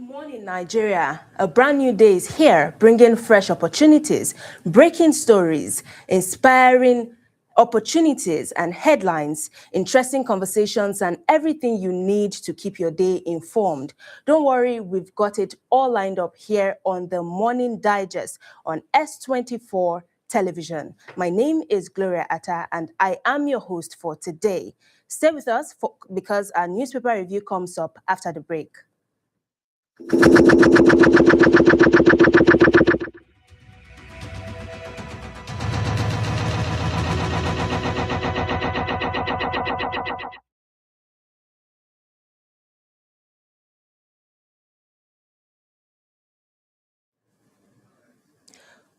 Morning, Nigeria. A brand new day is here, bringing fresh opportunities, breaking stories, inspiring opportunities and headlines, interesting conversations, and everything you need to keep your day informed. Don't worry, we've got it all lined up here on the Morning Digest on S24 television. My name is Gloria Atta, and I am your host for today. Stay with us because our newspaper review comes up after the break.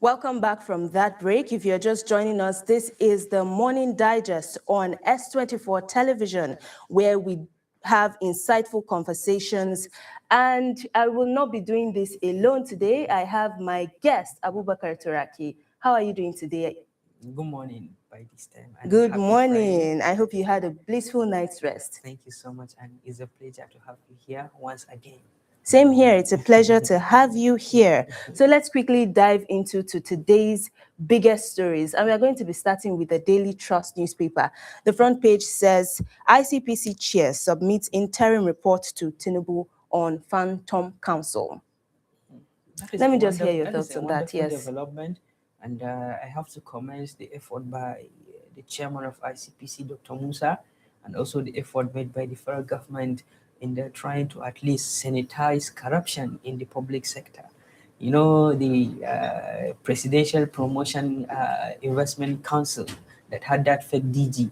Welcome back from that break. If you're just joining us, this is the Morning Digest on S24 television, where we have insightful conversations. And I will not be doing this alone today. I have my guest, Abubakar Turaki. How are you doing today? Good morning by this time. And good morning. Friday. I hope you had a blissful night's rest. Thank you so much, and it's a pleasure to have you here once again. Same here. It's a pleasure to have you here. So let's quickly dive into today's biggest stories. And we are going to be starting with the Daily Trust newspaper. The front page says, ICPC chair submits interim report to Tinubu on Phantom Council. Let me just hear your thoughts on that. Yes. Development, and I have to commend the effort by the chairman of ICPC, Dr. Musa, and also the effort made by the federal government in trying to at least sanitize corruption in the public sector. You know, the Presidential Promotion Investment Council that had that fake DG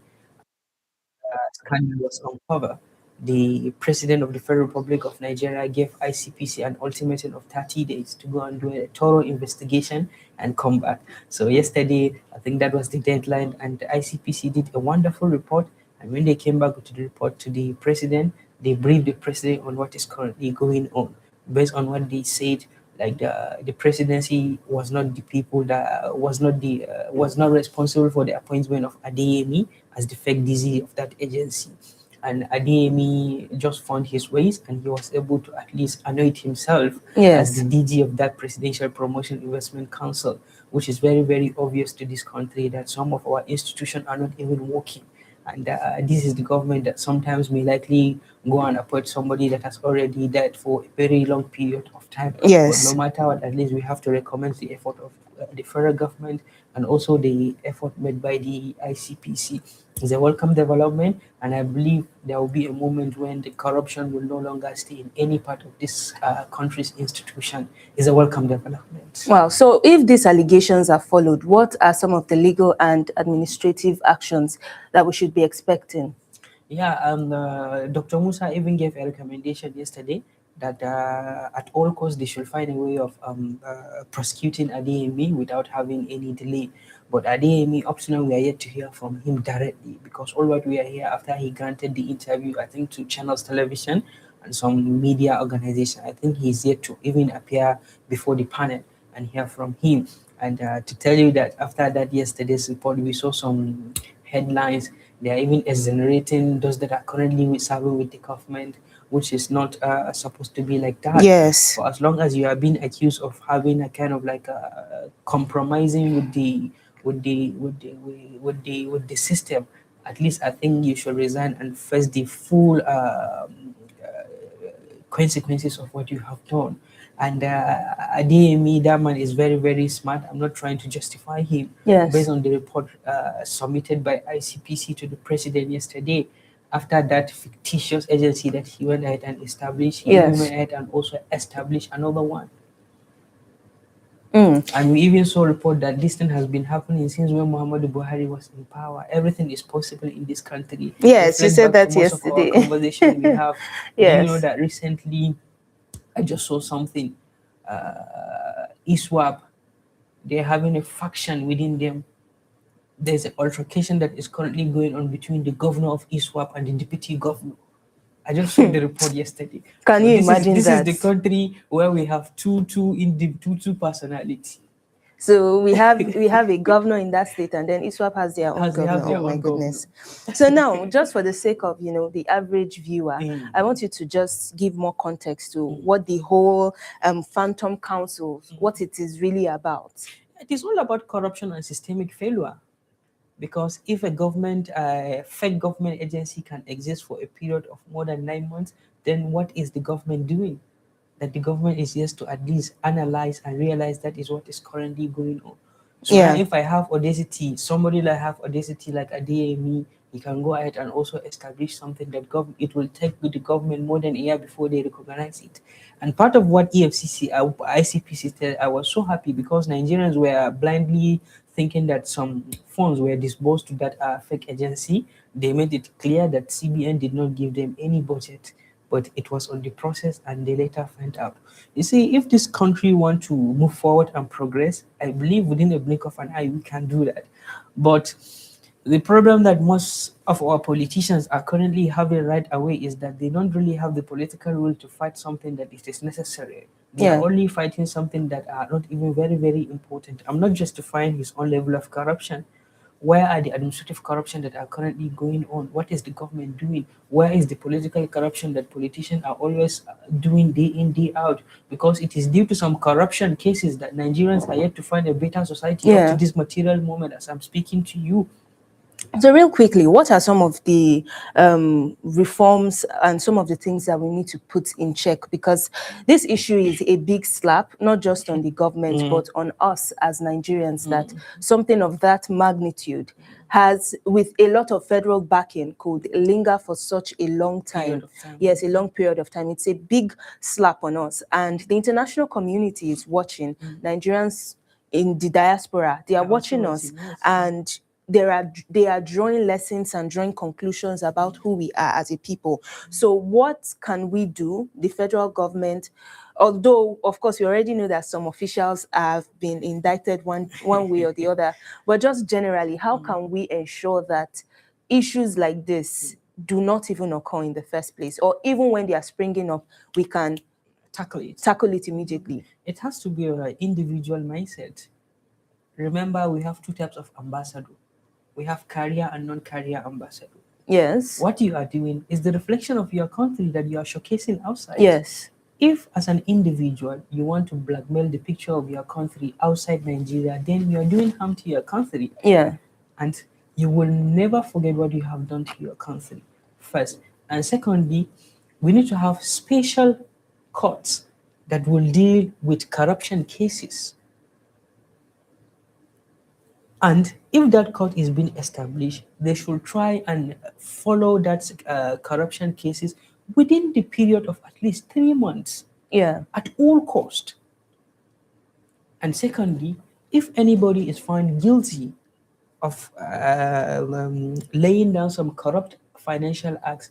scandal was uncovered. The President of the Federal Republic of Nigeria gave ICPC an ultimatum of 30 days to go and do a thorough investigation and come back. So yesterday, I think that was the deadline, and the ICPC did a wonderful report. And when they came back with the report to the President, they briefed the President on what is currently going on. Based on what they said, like the presidency was not the people that was not responsible for the appointment of Adeyemi as the fake DG of that agency. And Adeyemi just found his ways, and he was able to at least anoint himself as the DG of that Presidential Promotion Investment Council, which is very, very obvious to this country that some of our institutions are not even working. And this is the government that sometimes may likely go and appoint somebody that has already died for a very long period of time. Yes. But no matter what, at least we have to recommend the effort of the federal government and also the effort made by the ICPC. It's a welcome development, and I believe there will be a moment when the corruption will no longer stay in any part of this country's institution. It's a welcome development. Wow. So if these allegations are followed, what are some of the legal and administrative actions that we should be expecting? Yeah, Dr. Musa even gave a recommendation yesterday that at all costs they should find a way of prosecuting Adeyemi without having any delay. But Adeyemi, up to now, we are yet to hear from him directly, because all what we are here after he granted the interview, I think, to Channels Television and some media organization. I think he's yet to even appear before the panel and hear from him. And to tell you that after that yesterday's report, we saw some headlines. They are even exonerating those that are currently serving with the government, which is not supposed to be like that. Yes. For as long as you are being accused of having a kind of like compromising with the system, at least I think you should resign and face the full consequences of what you have done. And Adeyemi, that man is very, very smart. I'm not trying to justify him. Yes. Based on the report submitted by ICPC to the president yesterday, after that fictitious agency that he went ahead and established, he went ahead and also established another one. And we even saw a report that this thing has been happening since when Muhammadu Buhari was in power. Everything is possible in this country. Yes, you said that yesterday. Of our conversation we have. Yes. You know that recently I just saw something. ISWAP, they're having a faction within them. There's an altercation that is currently going on between the governor of ISWAP and the deputy governor. I just saw the report yesterday. Can you imagine that? This is the country where we have two personality. So we have a governor in that state, and then ISWAP has their own They governor. have their Oh my own goodness. So now, just for the sake of the average viewer, Mm. I want you to just give more context to what the whole Phantom Council, what it is really about. It is all about corruption and systemic failure. Because if a fake government agency can exist for a period of more than 9 months, then what is the government doing? That the government is just to at least analyze and realize that is what is currently going on. So now Yeah. if I have audacity, somebody that have audacity like a DME, he can go ahead and also establish something that it will take the government more than a year before they recognize it. And part of what EFCC, ICPC said, I was so happy because Nigerians were blindly thinking that some funds were disbursed to that fake agency. They made it clear that CBN did not give them any budget, but it was on the process, and they later found out. You see, if this country want to move forward and progress, I believe within a blink of an eye we can do that. But the problem that most of our politicians are currently having right away is that they don't really have the political will to fight something that is necessary. They are only fighting something that are not even very, very important. I'm not justifying his own level of corruption. Where are the administrative corruption that are currently going on? What is the government doing? Where is the political corruption that politicians are always doing day in, day out? Because it is due to some corruption cases that Nigerians are yet to find a better society up to this material moment as I'm speaking to you. So real quickly, what are some of the reforms and some of the things that we need to put in check? Because this issue is a big slap, not just on the government, but on us as Nigerians, that something of that magnitude has, with a lot of federal backing, could linger for such a long time. Yes, a long period of time. It's a big slap on us. And the international community is watching. Nigerians in the diaspora, they are watching us, and they are drawing lessons and drawing conclusions about who we are as a people. So what can we do, the federal government? Although, of course, we already know that some officials have been indicted one way or the other, but just generally, how can we ensure that issues like this do not even occur in the first place, or even when they are springing up, we can tackle it immediately? It has to be an individual mindset. Remember, we have two types of ambassador. We have career and non-career ambassador. Yes. What you are doing is the reflection of your country that you are showcasing outside. Yes. If, as an individual, you want to blackmail the picture of your country outside Nigeria, then you are doing harm to your country. Yeah. And you will never forget what you have done to your country, first. And secondly, we need to have special courts that will deal with corruption cases. And if that court is being established, they should try and follow that corruption cases within the period of at least 3 months. Yeah. At all cost. And secondly, if anybody is found guilty of laying down some corrupt financial acts,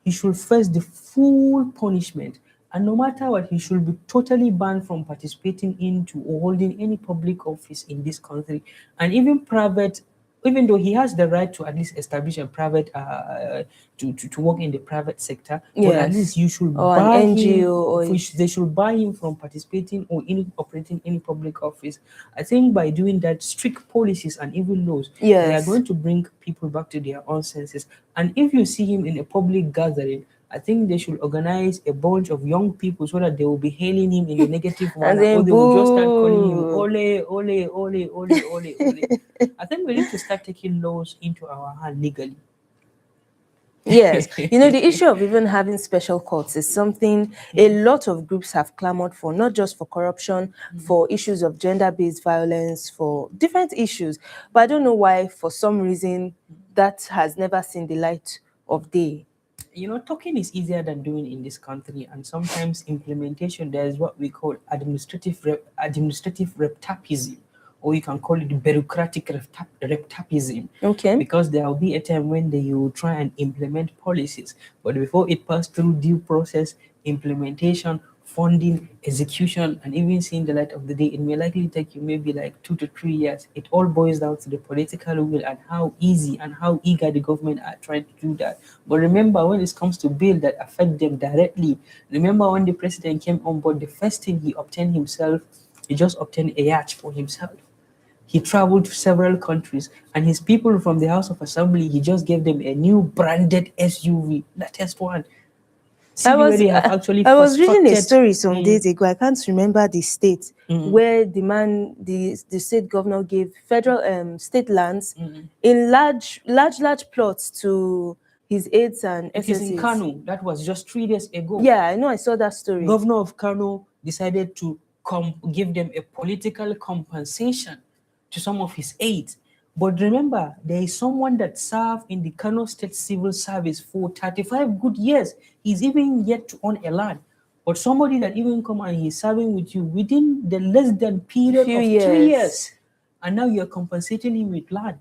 he should face the full punishment. And no matter what, he should be totally banned from participating into or holding any public office in this country. And even private, even though he has the right to at least establish a private, to work in the private sector, but at least you should buy an him, NGO, they should buy him from participating or operating any public office. I think by doing that, strict policies and even laws, they are going to bring people back to their own senses. And if you see him in a public gathering, I think they should organize a bunch of young people so that they will be hailing him in a negative manner, or they will just start calling him ole, ole, ole, ole, ole, ole. I think we need to start taking laws into our hand legally. Yes, the issue of even having special courts is something a lot of groups have clamored for, not just for corruption, for issues of gender-based violence, for different issues. But I don't know why, for some reason, that has never seen the light of day. Talking is easier than doing in this country, and sometimes implementation, there is what we call administrative reptapism, or you can call it bureaucratic reptapism. Okay. Because there will be a time when you try and implement policies, but before it passes through due process, implementation, funding, execution, and even seeing the light of the day, it may likely take you maybe like 2 to 3 years. It all boils down to the political will and how easy and how eager the government are trying to do that. But remember, when it comes to bills that affect them directly, remember when the president came on board, the first thing he obtained himself, he just obtained a yacht for himself. He traveled to several countries, and his people from the House of Assembly, he just gave them a new branded SUV, latest one. See I the way was they have actually I was reading a constructed. story some days ago. I can't remember the state Mm. where the state governor gave federal state lands in large plots to his aides and It is in SSAs. Kano. That was just 3 days ago. Yeah, I know. I saw that story. Governor of Kano decided to give them a political compensation to some of his aides. But remember, there is someone that served in the Kano State Civil Service for 35 good years. He's even yet to own a land. But somebody that even come and he's serving with you within the less than period Few of years. 3 years, and now you're compensating him with land.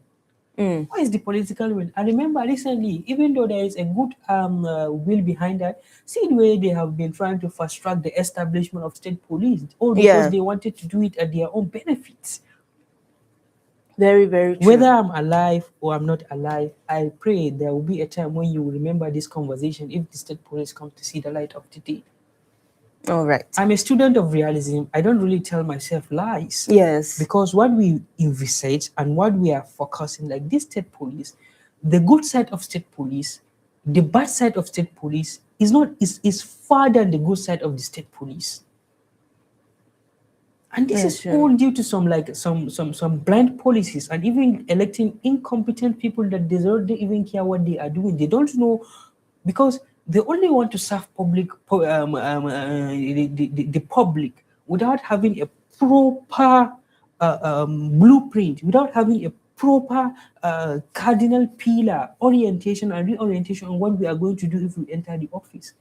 What is the political will? I remember recently, even though there is a good will behind that, see the way they have been trying to fast track the establishment of state police, all because they wanted to do it at their own benefits. Very, very true. Whether I'm alive or I'm not alive, I pray there will be a time when you will remember this conversation if the state police come to see the light of the day. All right. I'm a student of realism. I don't really tell myself lies. Yes. Because what we envisage and what we are focusing, like this state police, the good side of state police, the bad side of state police is far than the good side of the state police. And this is all due to some blind policies and even electing incompetent people that they don't even care what they are doing. They don't know, because they only want to serve the public without having a proper blueprint, without having a proper cardinal pillar orientation and reorientation on what we are going to do if we enter the office.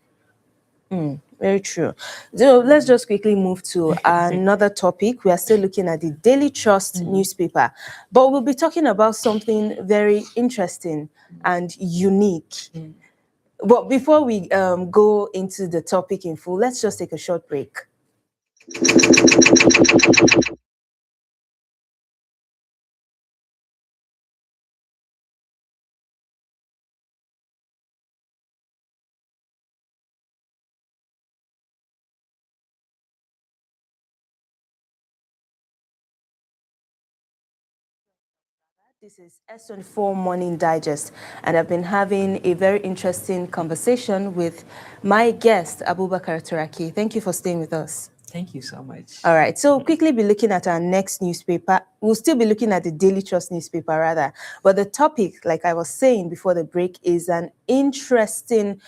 Very true. So let's just quickly move to another topic. We are still looking at the Daily Trust newspaper, but we'll be talking about something very interesting and unique. But before we go into the topic in full, let's just take a short break. This is S24 Morning Digest, and I've been having a very interesting conversation with my guest, Abubakar Turaki. Thank you for staying with us. Thank you so much. All right, so quickly be looking at our next newspaper. We'll still be looking at the Daily Trust newspaper rather, but the topic, like I was saying before the break, is an interesting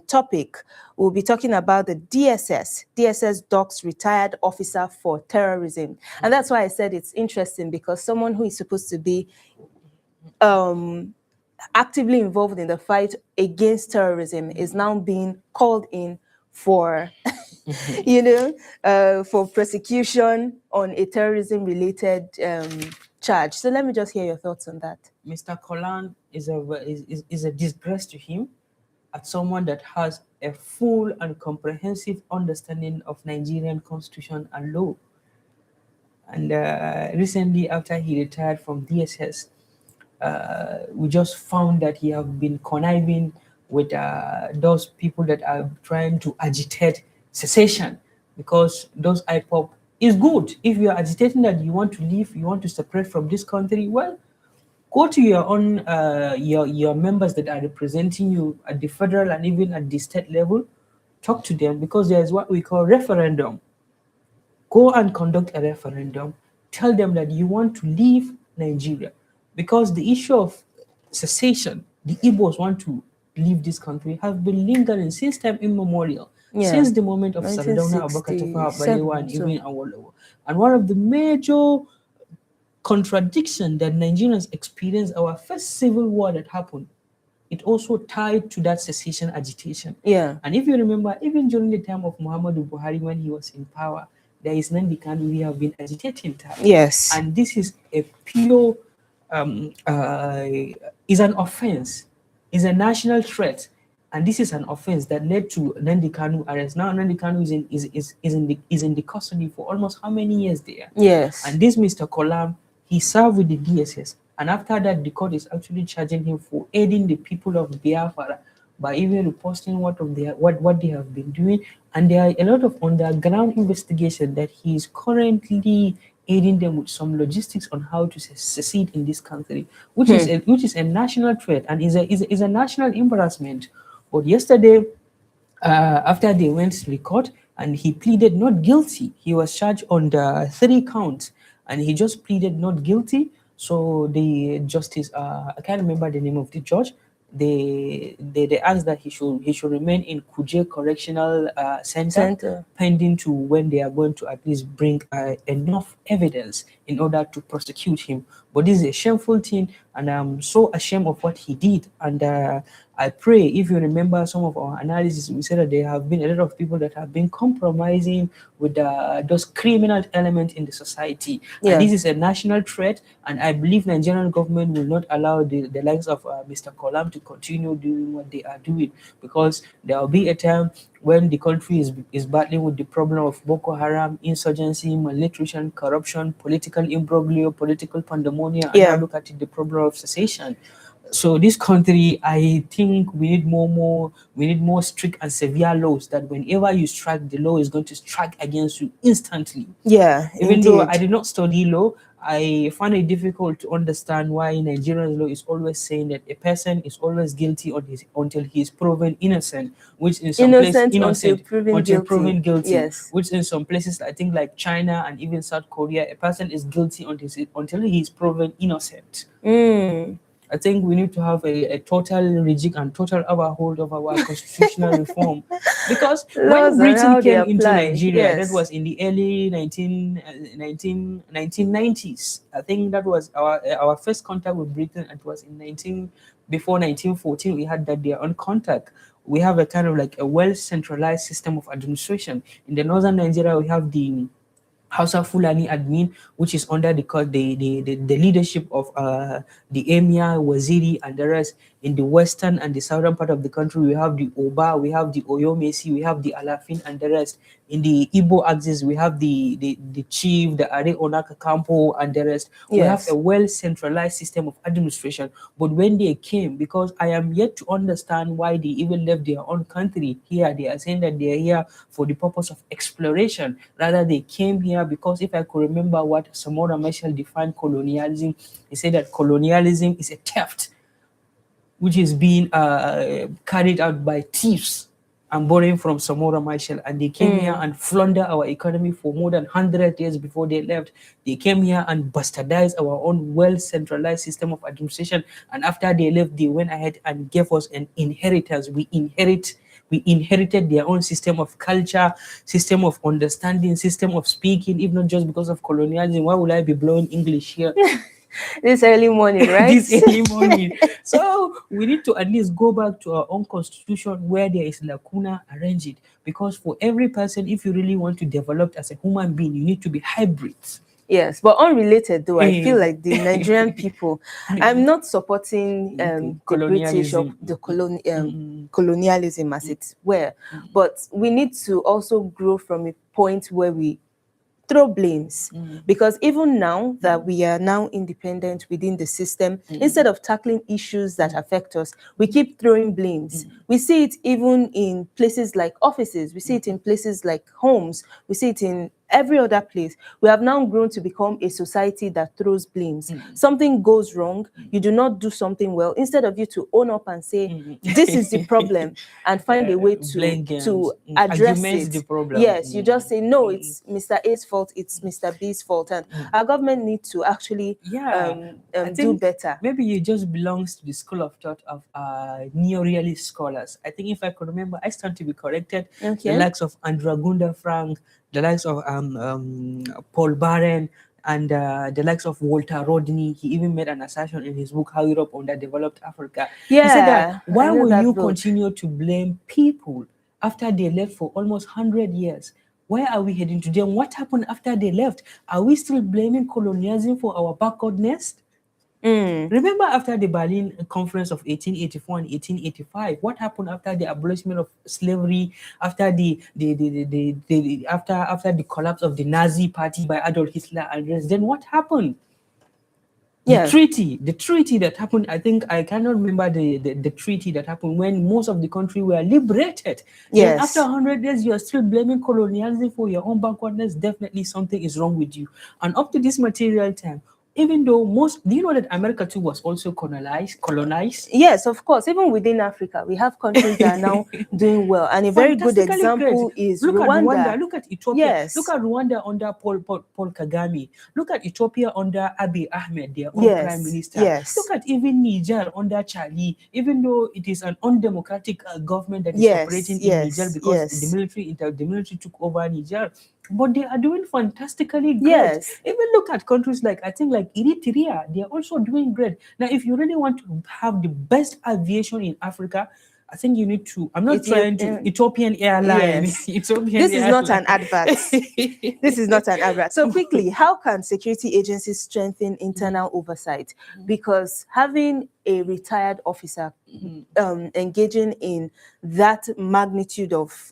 topic. We'll be talking about the DSS docks retired officer for terrorism. And that's why I said it's interesting, because someone who is supposed to be actively involved in the fight against terrorism is now being called in for, for prosecution on a terrorism-related charge. So let me just hear your thoughts on that. Mr. Kolan is a disgrace to him, as someone that has a full and comprehensive understanding of Nigerian constitution and law. And recently, after he retired from DSS, we just found that he have been conniving with those people that are trying to agitate secession, because those IPOB is good. If you are agitating that you want to leave, you want to separate from this country, well, go to your own your members that are representing you at the federal and even at the state level. Talk to them, because there is what we call referendum. Go and conduct a referendum. Tell them that you want to leave Nigeria, because the issue of secession, the Igbos want to leave this country, have been lingering since time immemorial, since the moment of Sardauna, Abubakar Tafawa Balewa, and even Awolowo. And one of the major contradiction that Nigerians experienced, our first civil war that happened, it also tied to that secession agitation. Yeah. And if you remember, even during the time of Muhammadu Buhari, when he was in power, there is Nnamdi Kanu we have been agitating time. Yes. And this is a pure, is an offense, is a national threat. And this is an offense that led to Nnamdi Kanu arrest. Now Nnamdi Kanu is in the custody for almost how many years there? Yes. And this Mr. Kolam, he served with the DSS. And after that, the court is actually charging him for aiding the people of Biafra by even reposting what they have been doing. And there are a lot of underground investigation that he is currently aiding them with some logistics on how to succeed in this country, which is a national threat and is a national embarrassment. But yesterday, after they went to the court and he pleaded not guilty, he was charged on the 3 counts and he just pleaded not guilty. So the justice, I can't remember the name of the judge, they asked that he should remain in Kuje Correctional Center pending to when they are going to at least bring enough evidence in order to prosecute him. But this is a shameful thing, and I'm so ashamed of what he did. And I pray, if you remember some of our analysis, we said that there have been a lot of people that have been compromising with those criminal elements in the society. Yeah. And this is a national threat, and I believe Nigerian government will not allow the likes of Mr. Kolam to continue doing what they are doing, because there will be a time when the country is battling with the problem of Boko Haram, insurgency, malnutrition, corruption, political imbroglio, political pandemonium, and now look at it, the problem of cessation. So this country, I think we need more strict and severe laws, that whenever you strike, the law is going to strike against you instantly. Yeah, Even though indeed. I did not study law, I find it difficult to understand why Nigerian law is always saying that a person is always guilty until he is proven innocent, which in some places until proven guilty. Yes. Which in some places, I think like China and even South Korea, a person is guilty until he is proven innocent. I think we need to have a total rejig and total overhaul of our constitutional reform, because when Britain came into Nigeria, that was in the early 1990s. I think that was our first contact with Britain. It was before 1914. We had that their own contact. We have a kind of like a well centralized system of administration. In the northern Nigeria, we have the Hausa Fulani admin, which is under the leadership of the Emir, Waziri, and the rest. In the western and the southern part of the country, we have the Oba, we have the Oyomesi, we have the Alafin, and the rest. In the Igbo axis, we have the chief, the Are Onaka Campo, and the rest. We have a well centralized system of administration. But when they came, because I am yet to understand why they even left their own country here, they are saying that they are here for the purpose of exploration. Rather, they came here because, if I could remember what Samora Machel defined colonialism, he said that colonialism is a theft which is being carried out by thieves and borrowing from Samora Machel. And they came here and plundered our economy for more than 100 years before they left. They came here and bastardized our own well-centralized system of administration. And after they left, they went ahead and gave us an inheritance. We inherited their own system of culture, system of understanding, system of speaking, if not just because of colonialism. Why would I be blowing English here? This early morning, right? This early morning. So we need to at least go back to our own constitution where there is lacuna, arrange it. Because for every person, if you really want to develop as a human being, you need to be hybrid. Yes, but unrelated though, I feel like the Nigerian people, I'm not supporting the British or the colonialism as it were, but we need to also grow from a point where we throw blames, because even now that we are now independent within the system, instead of tackling issues that affect us, we keep throwing blames. We see it even in places like offices, we see it in places like homes, we see it in every other place. We have now grown to become a society that throws blames. Something goes wrong, you do not do something well, instead of you to own up and say, this is the problem, and find a way to address it. The problem. Yes, you just say, no, it's Mr. A's fault, it's Mr. B's fault. And our government needs to actually do better. Maybe it just belongs to the school of thought of neorealist scholars. I think, if I could remember, I stand to be corrected, the likes of Andrew Gunda Frank, the likes of Paul Barron, and the likes of Walter Rodney. He even made an assertion in his book, How Europe Underdeveloped Africa. He said that, why will you continue to blame people after they left for almost 100 years? Where are we heading to them? What happened after they left? Are we still blaming colonialism for our backwardness? Remember, after the Berlin Conference of 1884 and 1885, what happened after the abolishment of slavery, after the collapse of the Nazi Party by Adolf Hitler and rest? Then what happened? Yeah. The treaty that happened, I think I cannot remember the treaty that happened when most of the country were liberated. Then after Yes. 100 years, you are still blaming colonialism for your own backwardness. Definitely something is wrong with you. And up to this material time, even though do you know that America too was also colonized? Yes, of course. Even within Africa, we have countries that are now doing well. And a very good Fantastically great. example is Look at Rwanda. Rwanda. Look at Ethiopia. Look Yes. at Rwanda under Paul Kagame. Look at Ethiopia under Abiy Ahmed, their own prime Yes. minister. Yes. Look at even Niger under Charlie, even though it is an undemocratic government that is Yes. operating in Niger Yes. because Yes. the military took over Niger. But they are doing fantastically great. Yes. Even look at countries like, I think, like Eritrea, they are also doing great. Now, if you really want to have the best aviation in Africa, I think you need to. I'm not trying to. Ethiopian Airlines. Yes. Ethiopian This is not an Airlines. advert. This is not an advert. So quickly, how can security agencies strengthen internal oversight? Because having a retired officer engaging in that magnitude of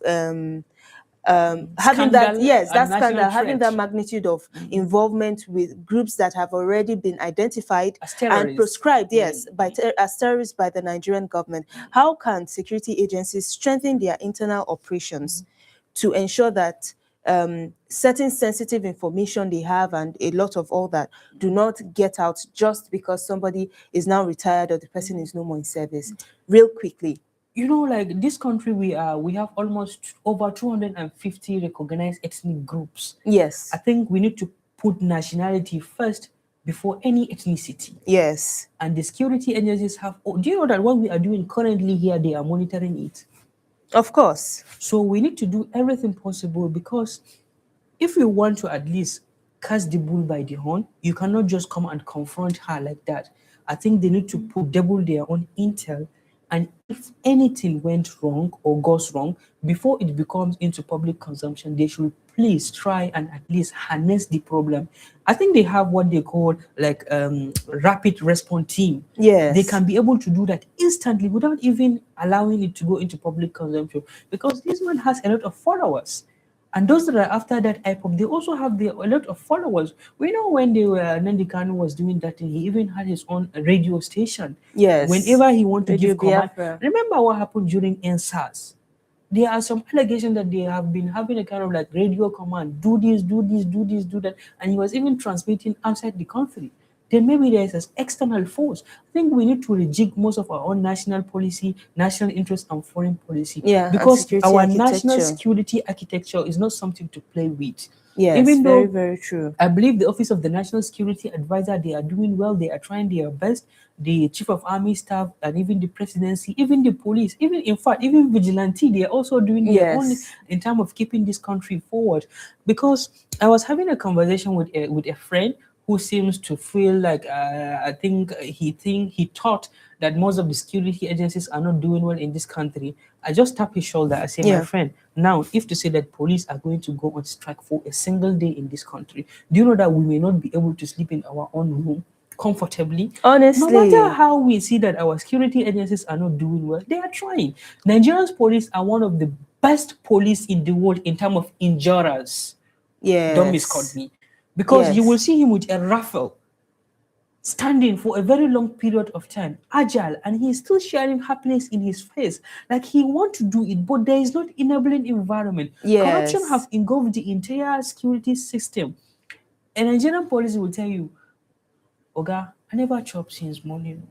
having that, Scandal yes, and that national scandal, having that threat. magnitude of involvement with groups that have already been identified As and terrorists. proscribed, yes, as terrorists by the Nigerian government. How can security agencies strengthen their internal operations to ensure that certain sensitive information they have and a lot of all that do not get out just because somebody is now retired or the person is no more in service? Real quickly. You know, like this country, we have almost over 250 recognized ethnic groups. Yes. I think we need to put nationality first before any ethnicity. Yes. And the security agencies have. Oh, do you know that what we are doing currently here, they are monitoring it? Of course. So we need to do everything possible, because if we want to at least catch the bull by the horn, you cannot just come and confront her like that. I think they need to put double their own intel, and if anything went wrong or goes wrong, before it becomes into public consumption, they should please try and at least harness the problem. I think they have what they call like rapid response team. Yes. They can be able to do that instantly without even allowing it to go into public consumption, because this one has a lot of followers. And those that are after that IPOP, they also have a lot of followers. We know when Nandi Kanu was doing that, he even had his own radio station. Yes. Whenever he wanted to Radio give command. Biafra. Remember what happened during NSAS? There are some allegations that they have been having a kind of like radio command, do this, do this, do this, do that. And he was even transmitting outside the country. Then maybe there's an external force. I think we need to rejig most of our own national policy, national interest, and foreign policy. Yeah, and because security our national architecture. security architecture is not something to play with. Yes, Even very, though very true. I believe the Office of the National Security Advisor, they are doing well, they are trying their best. The Chief of Army Staff and even the presidency, even the police, even in fact, even vigilante, they are also doing their own Yes. in terms of keeping this country forward. Because I was having a conversation with a friend who seems to feel like I think he thought that most of the security agencies are not doing well in this country. I just tap his shoulder. I say, Yeah. my friend, now if to say that police are going to go on strike for a single day in this country, do you know that we may not be able to sleep in our own room comfortably? Honestly. No matter how we see that our security agencies are not doing well, they are trying. Nigeria's police are one of the best police in the world in terms of endurance. Yes. Don't misquote me. Because you will Yes. see him with a rifle, standing for a very long period of time, agile, and he's still sharing happiness in his face. Like he wants to do it, but there is not enabling environment. Corruption Yes. have engulfed the entire security system. And Nigerian police will tell you, Oga, I never chop since morning.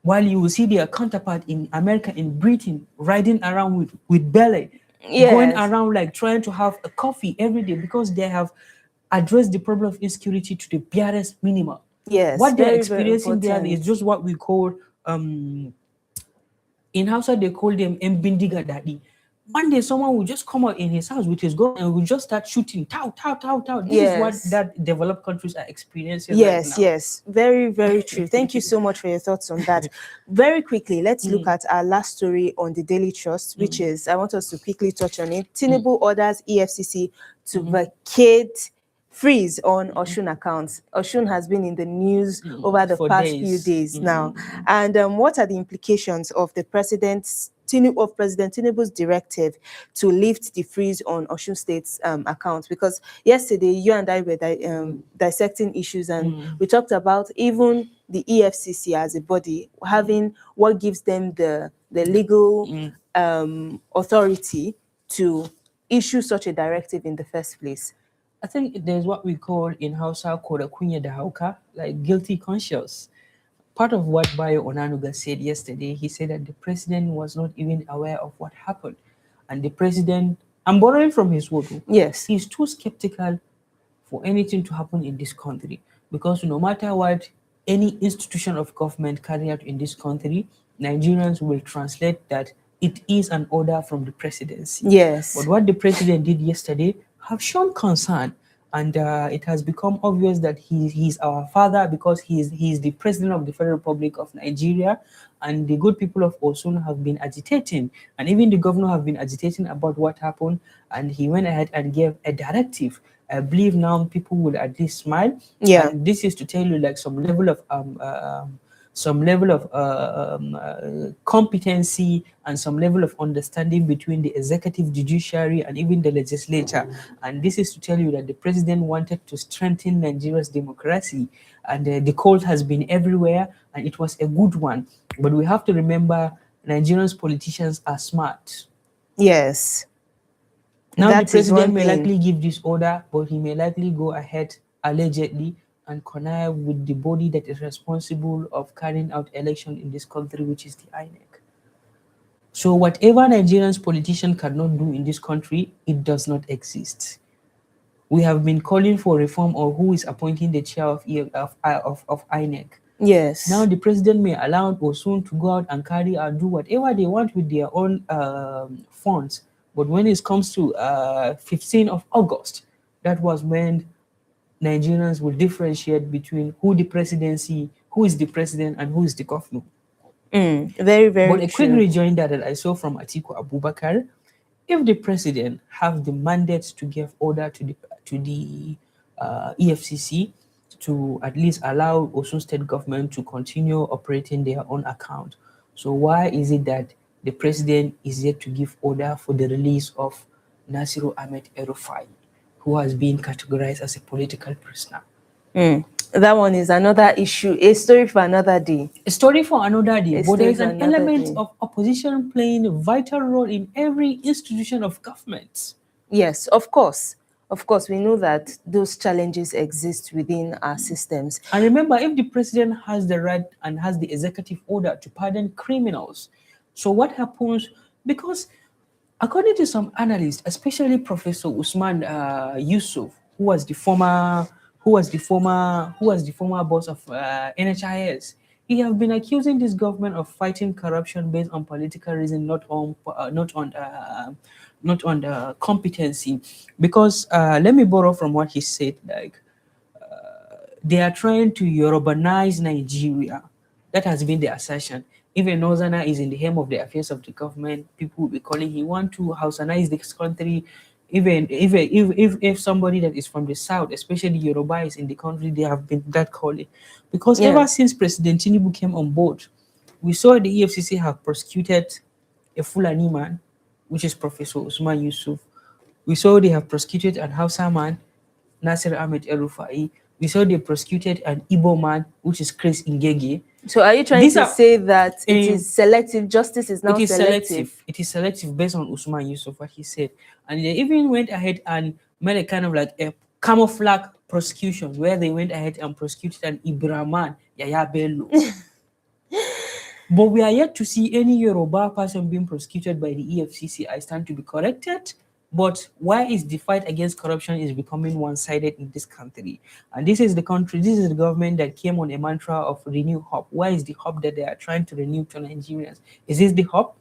While you will see their counterpart in America, in Britain, riding around with belly, going Yes. around like trying to have a coffee every day, because they have addressed the problem of insecurity to the barest minimum. Yes, What they're very, very experiencing there is important. just what we call in Hausa they call them mbindiga daddy. One day someone will just come out in his house with his gun and will just start shooting. Tau, tau, tau, tau. This is what Yes. that developed countries are experiencing Yes, right now. yes, very, very true. Thank you so much for your thoughts on that. Very quickly, let's look at our last story on the Daily Trust, which is, I want us to quickly touch on it. Tinubu orders EFCC to vacate freeze on Oshun accounts. Oshun has been in the news over the For past days. few days now. And what are the implications of the president's President Tinubu's directive to lift the freeze on Osun State's accounts. Because yesterday you and I were dissecting issues, and we talked about even the EFCC as a body having what gives them the legal authority to issue such a directive in the first place. I think there's what we call in Hausa Kora Kunya da Hauka, like guilty conscience. Part of what Bayo Onanuga said yesterday, he said that the president was not even aware of what happened. And the president, I'm borrowing from his word, Yes. he's too skeptical for anything to happen in this country. Because no matter what any institution of government carry out in this country, Nigerians will translate that it is an order from the presidency. Yes. But what the president did yesterday have shown concern, and it has become obvious that he's our father, because he is the president of the Federal Republic of Nigeria, and the good people of Osun have been agitating, and even the governor have been agitating about what happened, and he went ahead and gave a directive. I believe now people will at least smile. Yeah. And this is to tell you like some level of competency and some level of understanding between the executive, judiciary, and even the legislature. And this is to tell you that the president wanted to strengthen Nigeria's democracy, and the call has been everywhere, and it was a good one. But we have to remember, Nigerians politicians are smart. Yes. Now the president may likely give this order, but he may likely go ahead allegedly and connive with the body that is responsible of carrying out election in this country, which is the INEC. So whatever Nigerians politician cannot do in this country, it does not exist. We have been calling for reform of who is appointing the chair of INEC. Yes. Now the president may allow Osun to go out and carry out, do whatever they want with their own funds. But when it comes to 15th of August, that was when Nigerians will differentiate between who is the president, and who is the governor. Very, very But a quick rejoinder that I saw from Atiku Abubakar: if the president have the mandate to give order to the EFCC to at least allow Osun State government to continue operating their own account, so why is it that the president is yet to give order for the release of Nasiru Ahmed El-Rufai, who has been categorized as a political prisoner? That one is another issue, a story for another day. A story for another day. But there is an element of opposition playing a vital role in every institution of government. Yes, of course. Of course, we know that those challenges exist within our systems. And remember, if the president has the right and has the executive order to pardon criminals, so what happens? Because according to some analysts, especially Professor Usman Yusuf, who was the former boss of NHIS, he have been accusing this government of fighting corruption based on political reason, not on competency. Because let me borrow from what he said, like they are trying to Yorubanize Nigeria. That has been the assertion. If a northerner is in the helm of the affairs of the government, people will be calling he want to Hausanize this country. Even if somebody that is from the south, especially Yoruba, is in the country, they have been that calling. Because ever since President Tinubu came on board, we saw the EFCC have prosecuted a Fulani man, which is Professor Usman Yusuf. We saw they have prosecuted an Hausa man, Nasir Ahmed El-Rufai. We saw they prosecuted an Igbo man, which is Chris Ngege. So are you trying to say that it is selective? Justice is now selective? It is selective based on Usman Yusuf, what he said. And they even went ahead and made a kind of like a camouflage prosecution where they went ahead and prosecuted an Ibraman, Yaya Bello. But we are yet to see any Yoruba person being prosecuted by the EFCC. I stand to be corrected. But why is the fight against corruption is becoming one-sided in this country? And this is the country, this is the government that came on a mantra of renew hope. Why is the hope that they are trying to renew to Nigerians? Is this the hope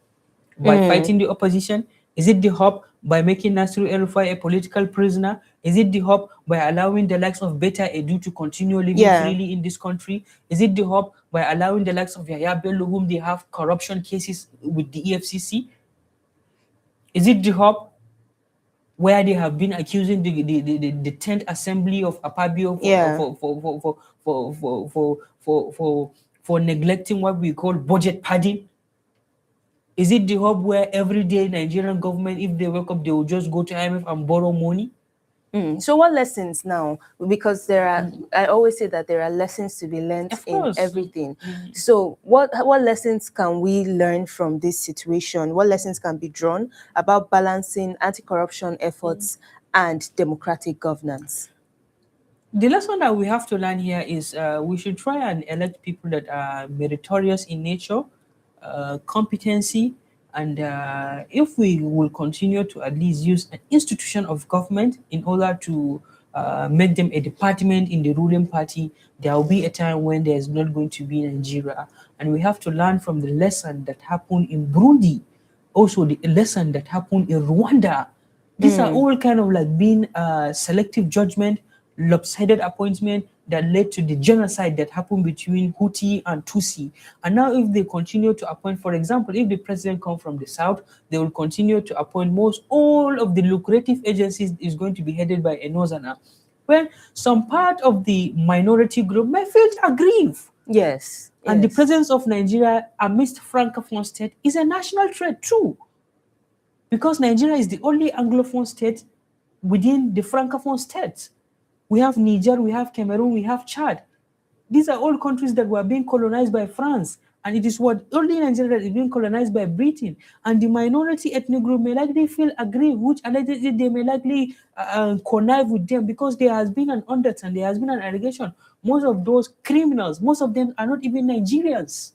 by fighting the opposition? Is it the hope by making Nasiru El-Rufai a political prisoner? Is it the hope by allowing the likes of Beta Edu to continue living freely in this country? Is it the hope by allowing the likes of Yaya Bello, whom they have corruption cases with the EFCC? Is it the hope where they have been accusing the 10th assembly of Apabio for neglecting what we call budget padding? Is it the hub where every day Nigerian government, if they wake up, they will just go to IMF and borrow money? So what lessons now? Because there are, I always say that there are lessons to be learned Of in course. everything. So what lessons can we learn from this situation? What lessons can be drawn about balancing anti-corruption efforts and democratic governance? The lesson that we have to learn here is we should try and elect people that are meritorious in nature, competency, and if we will continue to at least use an institution of government in order to make them a department in the ruling party, there will be a time when there is not going to be Nigeria. And we have to learn from the lesson that happened in Burundi, also the lesson that happened in Rwanda. These are all kind of like being selective judgment, lopsided appointment that led to the genocide that happened between Hutu and Tutsi. And now if they continue to appoint, for example, if the president comes from the south, they will continue to appoint most all of the lucrative agencies is going to be headed by a northerner. Well, some part of the minority group may feel aggrieved. Yes. And the yes. presence of Nigeria amidst Francophone state is a national threat too. Because Nigeria is the only Anglophone state within the Francophone states. We have Niger, we have Cameroon, we have Chad. These are all countries that were being colonized by France. And it is what only Nigeria is being colonized by Britain. And the minority ethnic group may likely feel aggrieved, which allegedly they may likely connive with them because there has been an undertone, there has been an allegation. Most of those criminals, most of them are not even Nigerians.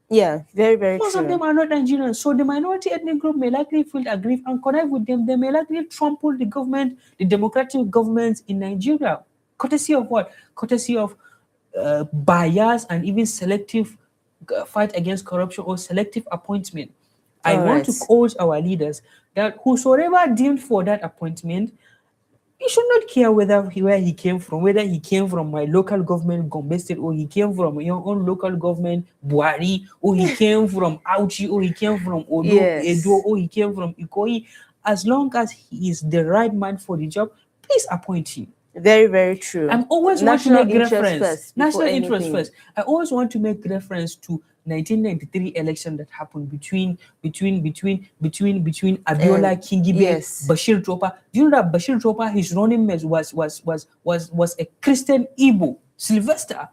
Yeah, very, very Most true. of them are not Nigerians. So the minority ethnic group may likely feel aggrieved and connive with them. They may likely trample the government, the democratic governments in Nigeria. Courtesy of what? Courtesy of bias and even selective fight against corruption or selective appointment. I want to urge our leaders that whosoever deemed for that appointment, you should not care where he came from, whether he came from my local government, Gombe State, or he came from your own local government, Buhari, or he came from Auchi, or he came from Odo, Edo, or he came from Ikoyi. As long as he is the right man for the job, please appoint him. Very, very true. I'm always national want to make interest reference. first, National before interest anything. first. I always want to make reference to 1993 election that happened between Abiola Kingibe, yes. Bashir Topa. Do you know that Bashir Topa, his running mate was a Christian Igbo, Sylvester.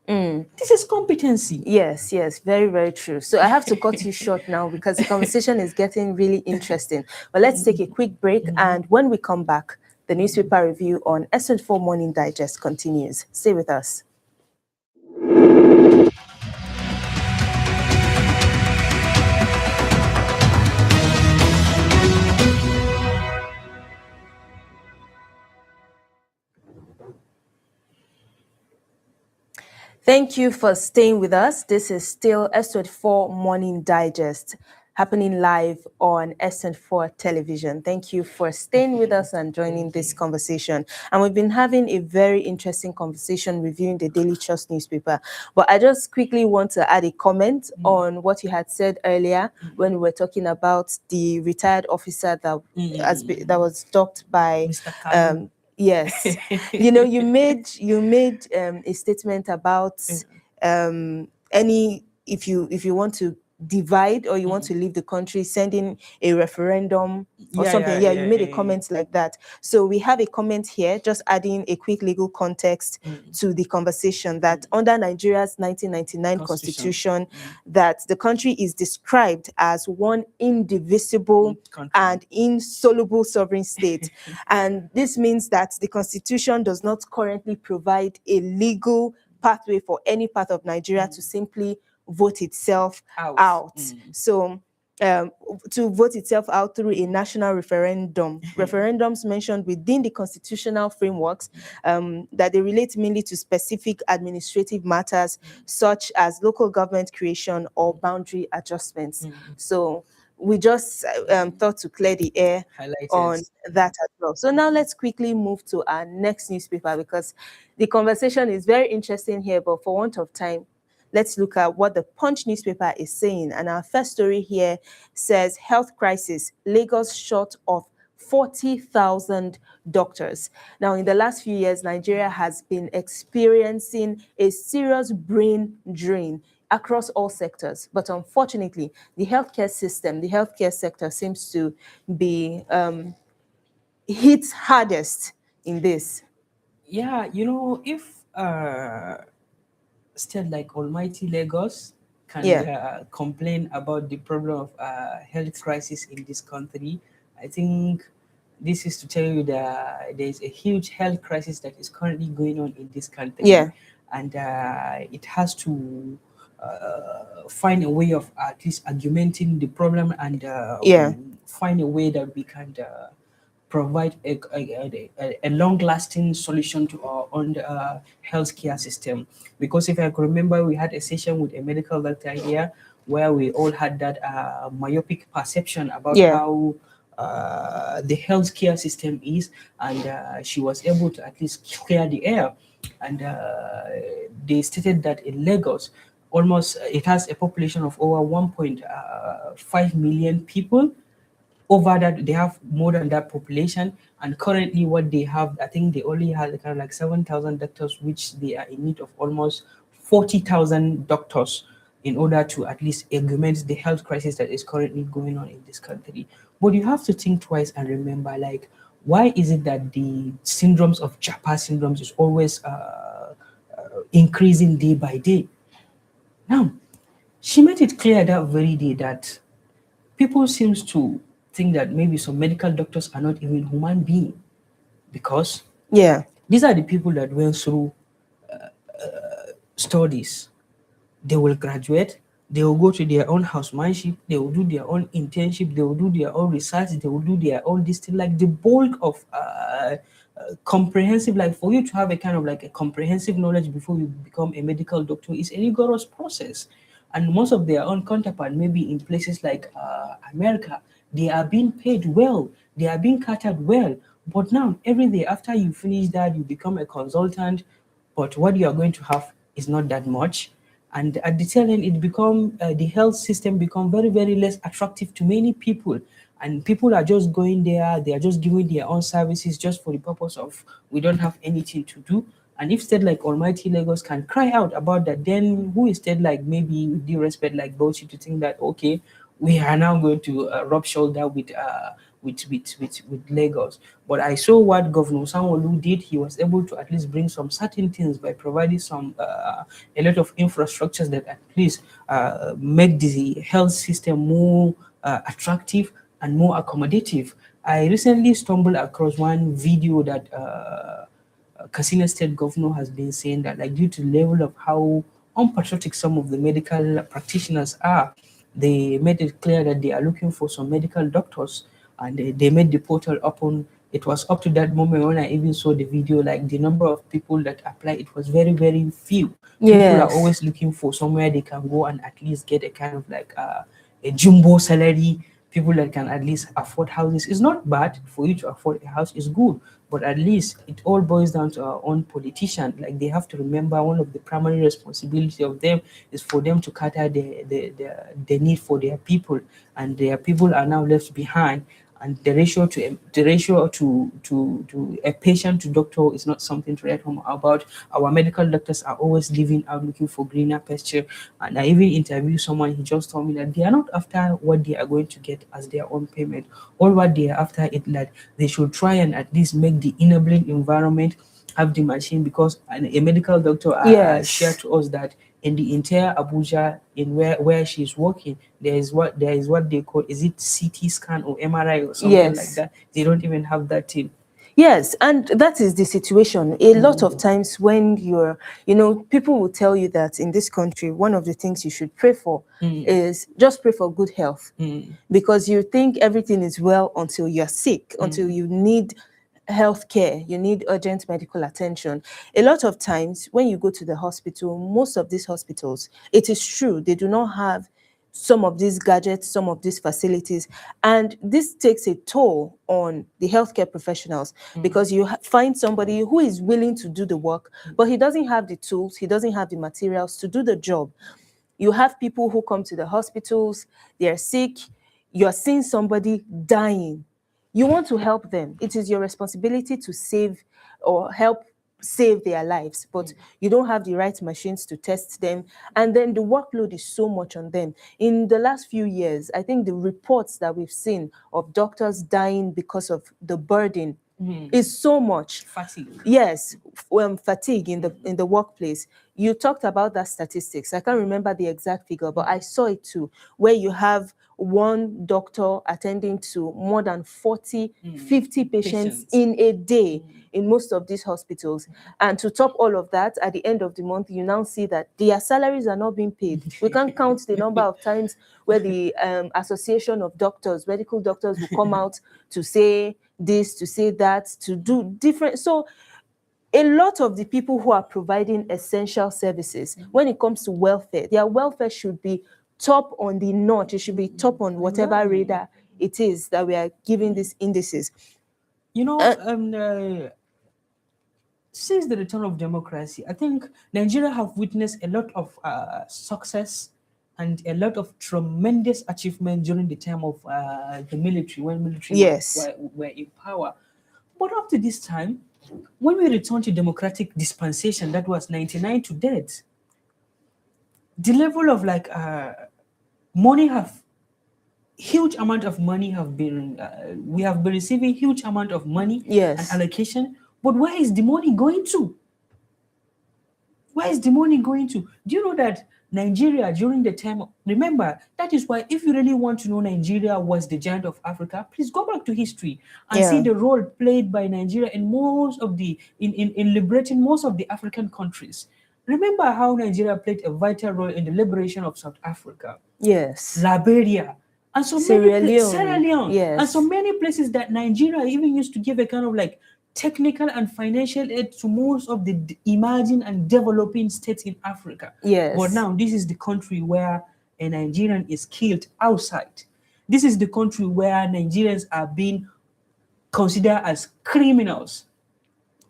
This is competency. Yes, yes, very, very true. So I have to cut you short now because the conversation is getting really interesting. But let's take a quick break, and when we come back, the newspaper review on S24 Morning Digest continues. Stay with us. Thank you for staying with us. This is still S24 Morning Digest, happening live on S24 television. Thank you for staying with us and joining this conversation. And we've been having a very interesting conversation reviewing the Daily Trust newspaper. But I just quickly want to add a comment on what you had said earlier when we were talking about the retired officer that that was docked by yes. You know, you made a statement about if you want to divide or you want to leave the country, sending a referendum or something. You made a comment like that. So we have a comment here, just adding a quick legal context to the conversation that under Nigeria's 1999 constitution, that the country is described as one indivisible and insoluble sovereign state. And this means that the constitution does not currently provide a legal pathway for any part of Nigeria to simply vote itself out. So to vote itself out through a national referendum. Referendums mentioned within the constitutional frameworks that they relate mainly to specific administrative matters such as local government creation or boundary adjustments. So we just thought to clear the air on that as well. So now let's quickly move to our next newspaper because the conversation is very interesting here, but for want of time, let's look at what the Punch newspaper is saying. And our first story here says, health crisis, Lagos short of 40,000 doctors. Now, in the last few years, Nigeria has been experiencing a serious brain drain across all sectors. But unfortunately, the healthcare system, the healthcare sector seems to be hit hardest in this. Yeah, if state like Almighty Lagos can Yeah, complain about the problem of health crisis in this country, I think this is to tell you that there is a huge health crisis that is currently going on in this country, yeah, and it has to find a way of at least argumenting the problem and yeah, find a way that we can provide a long-lasting solution to our own healthcare system. Because if I can remember, we had a session with a medical doctor here where we all had that myopic perception about yeah, how the healthcare system is, and she was able to at least clear the air. And they stated that in Lagos, almost it has a population of over 1.5 million people. Over that, they have more than that population, and currently what they have, I think they only have kind of like 7,000 doctors, which they are in need of almost 40,000 doctors in order to at least augment the health crisis that is currently going on in this country. But you have to think twice and remember, like, why is it that the syndromes of Japa syndromes is always increasing day by day? Now, she made it clear that very day that people seems to think that maybe some medical doctors are not even human beings, because yeah, these are the people that went through studies. They will graduate, they will go to their own housemanship, they will do their own internship, they will do their own research, they will do their own this thing, like the bulk of comprehensive, like for you to have a kind of like a comprehensive knowledge before you become a medical doctor is a rigorous process. And most of their own counterpart, maybe in places like America, they are being paid well, they are being catered well. But now, every day after you finish that, you become a consultant, but what you are going to have is not that much. And at the tail end, it become the health system become very, very less attractive to many people, and people are just going there, they are just giving their own services just for the purpose of we don't have anything to do. And if state like Almighty Lagos can cry out about that, then who is state like, maybe with due respect, like Bauchi, to think that okay, we are now going to rub shoulder with with Lagos. But I saw what Governor Sanwo-Olu did. He was able to at least bring some certain things by providing some a lot of infrastructures that at least make the health system more attractive and more accommodative. I recently stumbled across one video that Katsina State Governor has been saying that, like, due to the level of how unpatriotic some of the medical practitioners are, they made it clear that they are looking for some medical doctors, and they made the portal open. It was up to that moment when I even saw the video, like the number of people that applied, it was very, very few. People are yes, always looking for somewhere they can go and at least get a kind of like a jumbo salary. People that can at least afford houses. It's not bad for you to afford a house, it's good, but at least it all boils down to our own politician. Like, they have to remember one of the primary responsibility of them is for them to cater the need for their people, and their people are now left behind. And the ratio to a patient to doctor is not something to write home about. Our medical doctors are always living out looking for greener pasture. And I even interviewed someone, he just told me that they are not after what they are going to get as their own payment. All what they are after is that they should try and at least make the enabling environment have the machine, because a medical doctor shared yes, to us that in the entire Abuja, in where she's working, there is what they call, is it CT scan or MRI or something like yes. that. They don't even have that thing. Yes, and that is the situation. A lot of times when people will tell you that in this country, one of the things you should pray for is just pray for good health, because you think everything is well until you're sick, until you need health care, you need urgent medical attention. A lot of times when you go to the hospital, most of these hospitals, it is true, they do not have some of these gadgets, some of these facilities. And this takes a toll on the healthcare professionals, because you find somebody who is willing to do the work, but he doesn't have the tools, he doesn't have the materials to do the job. You have people who come to the hospitals, they're sick, you're seeing somebody dying. You want to help them. It is your responsibility to save or help save their lives, but you don't have the right machines to test them, and then the workload is so much on them. In the last few years, I think the reports that we've seen of doctors dying because of the burden is so much. Fatigue. Yes, fatigue in the workplace. You talked about that statistics. I can't remember the exact figure, but I saw it too, where you have one doctor attending to more than 40, 50 patients in a day in most of these hospitals. And to top all of that, at the end of the month, you now see that their salaries are not being paid. We can't count the number of times where the Association of Doctors, medical doctors, will come out to say this, to say that, to do different. So a lot of the people who are providing essential services, when it comes to welfare, their welfare should be top on the notch. It should be top on whatever radar it is that we are giving these indices. You know, since the return of democracy, I think Nigeria have witnessed a lot of success and a lot of tremendous achievement during the time of the military, when military Yes. were in power. But up to this time, when we return to democratic dispensation, that was 99 to date, the level of like money have huge amount of money have been we have been receiving huge amount of money Yes. and allocation, but where is the money going to? Where is the money going to? Do you know that Nigeria during the time, remember, that is why if you really want to know Nigeria was the giant of Africa, please go back to history and see the role played by Nigeria in most of the in liberating most of the African countries. Remember how Nigeria played a vital role in the liberation of South Africa, Yes. Liberia, and so Sierra many Leone. Sierra Leone, Yes. and so many places that Nigeria even used to give a kind of like technical and financial aid to most of the emerging and developing states in Africa. Yes. But now this is the country where a Nigerian is killed outside. This is the country where Nigerians are being considered as criminals.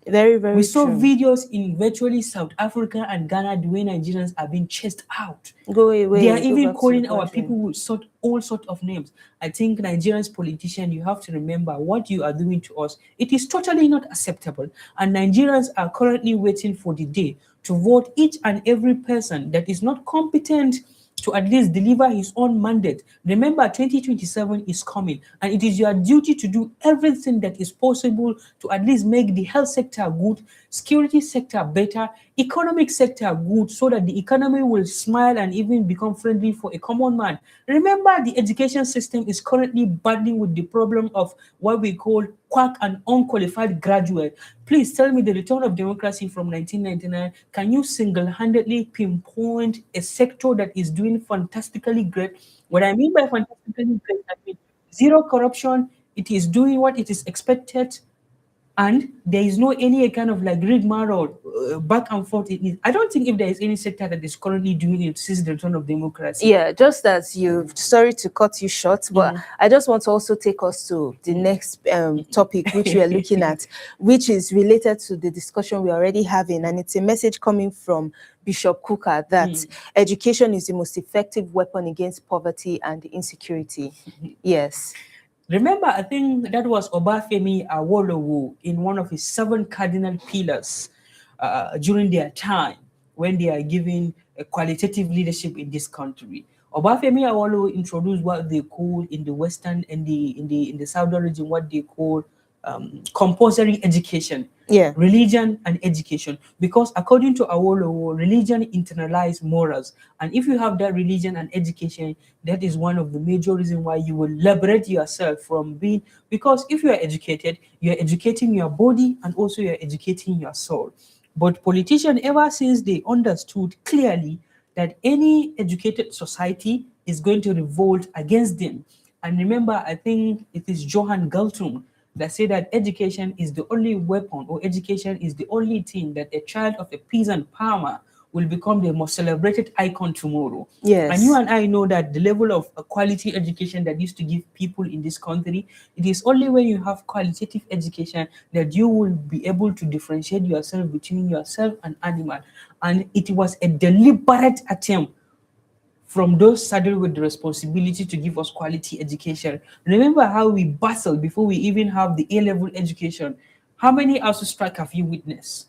Very, very We saw true. videos in virtually South Africa and Ghana the way Nigerians are being chased out. Go away. They are go even back to calling the our country. people with all sort of names. I think Nigerians politicians, you have to remember what you are doing to us. It is totally not acceptable. And Nigerians are currently waiting for the day to vote each and every person that is not competent to at least deliver his own mandate. Remember, 2027 is coming, and it is your duty to do everything that is possible to at least make the health sector good, security sector better, economic sector good, so that the economy will smile and even become friendly for a common man. Remember, the education system is currently battling with the problem of what we call quack and unqualified graduate. Please tell me, the return of democracy from 1999, can you single-handedly pinpoint a sector that is doing fantastically great? What I mean by fantastically great, I mean zero corruption, it is doing what it is expected, and there is no any kind of like rigmarole back and forth. I don't think if there is any sector that is currently doing it since the return of democracy. Yeah, just as you, sorry to cut you short, but I just want to also take us to the next topic which we are looking at, which is related to the discussion we're already having, and it's a message coming from Bishop Kuka that education is the most effective weapon against poverty and insecurity. Yes. Remember, I think that was Obafemi Awolowo in one of his 7 cardinal pillars during their time when they are giving a qualitative leadership in this country. Obafemi Awolowo introduced what they call in the Western and in the Southern region what they call compulsory education. Yeah. Religion and education, because according to Awolowo, religion internalized morals, and if you have that religion and education, that is one of the major reasons why you will liberate yourself from being, because if you are educated, you are educating your body and also you are educating your soul. But politicians, ever since they understood clearly that any educated society is going to revolt against them. And remember, I think it is Johann Galtung that say that education is the only weapon, or education is the only thing that a child of a peasant farmer will become the most celebrated icon tomorrow. Yes. And you and I know that the level of quality education that used to give people in this country, it is only when you have qualitative education that you will be able to differentiate yourself between yourself and animal. And it was a deliberate attempt from those saddled with the responsibility to give us quality education. Remember how we battled before we even have the A-level education. How many ASU strike have you witnessed?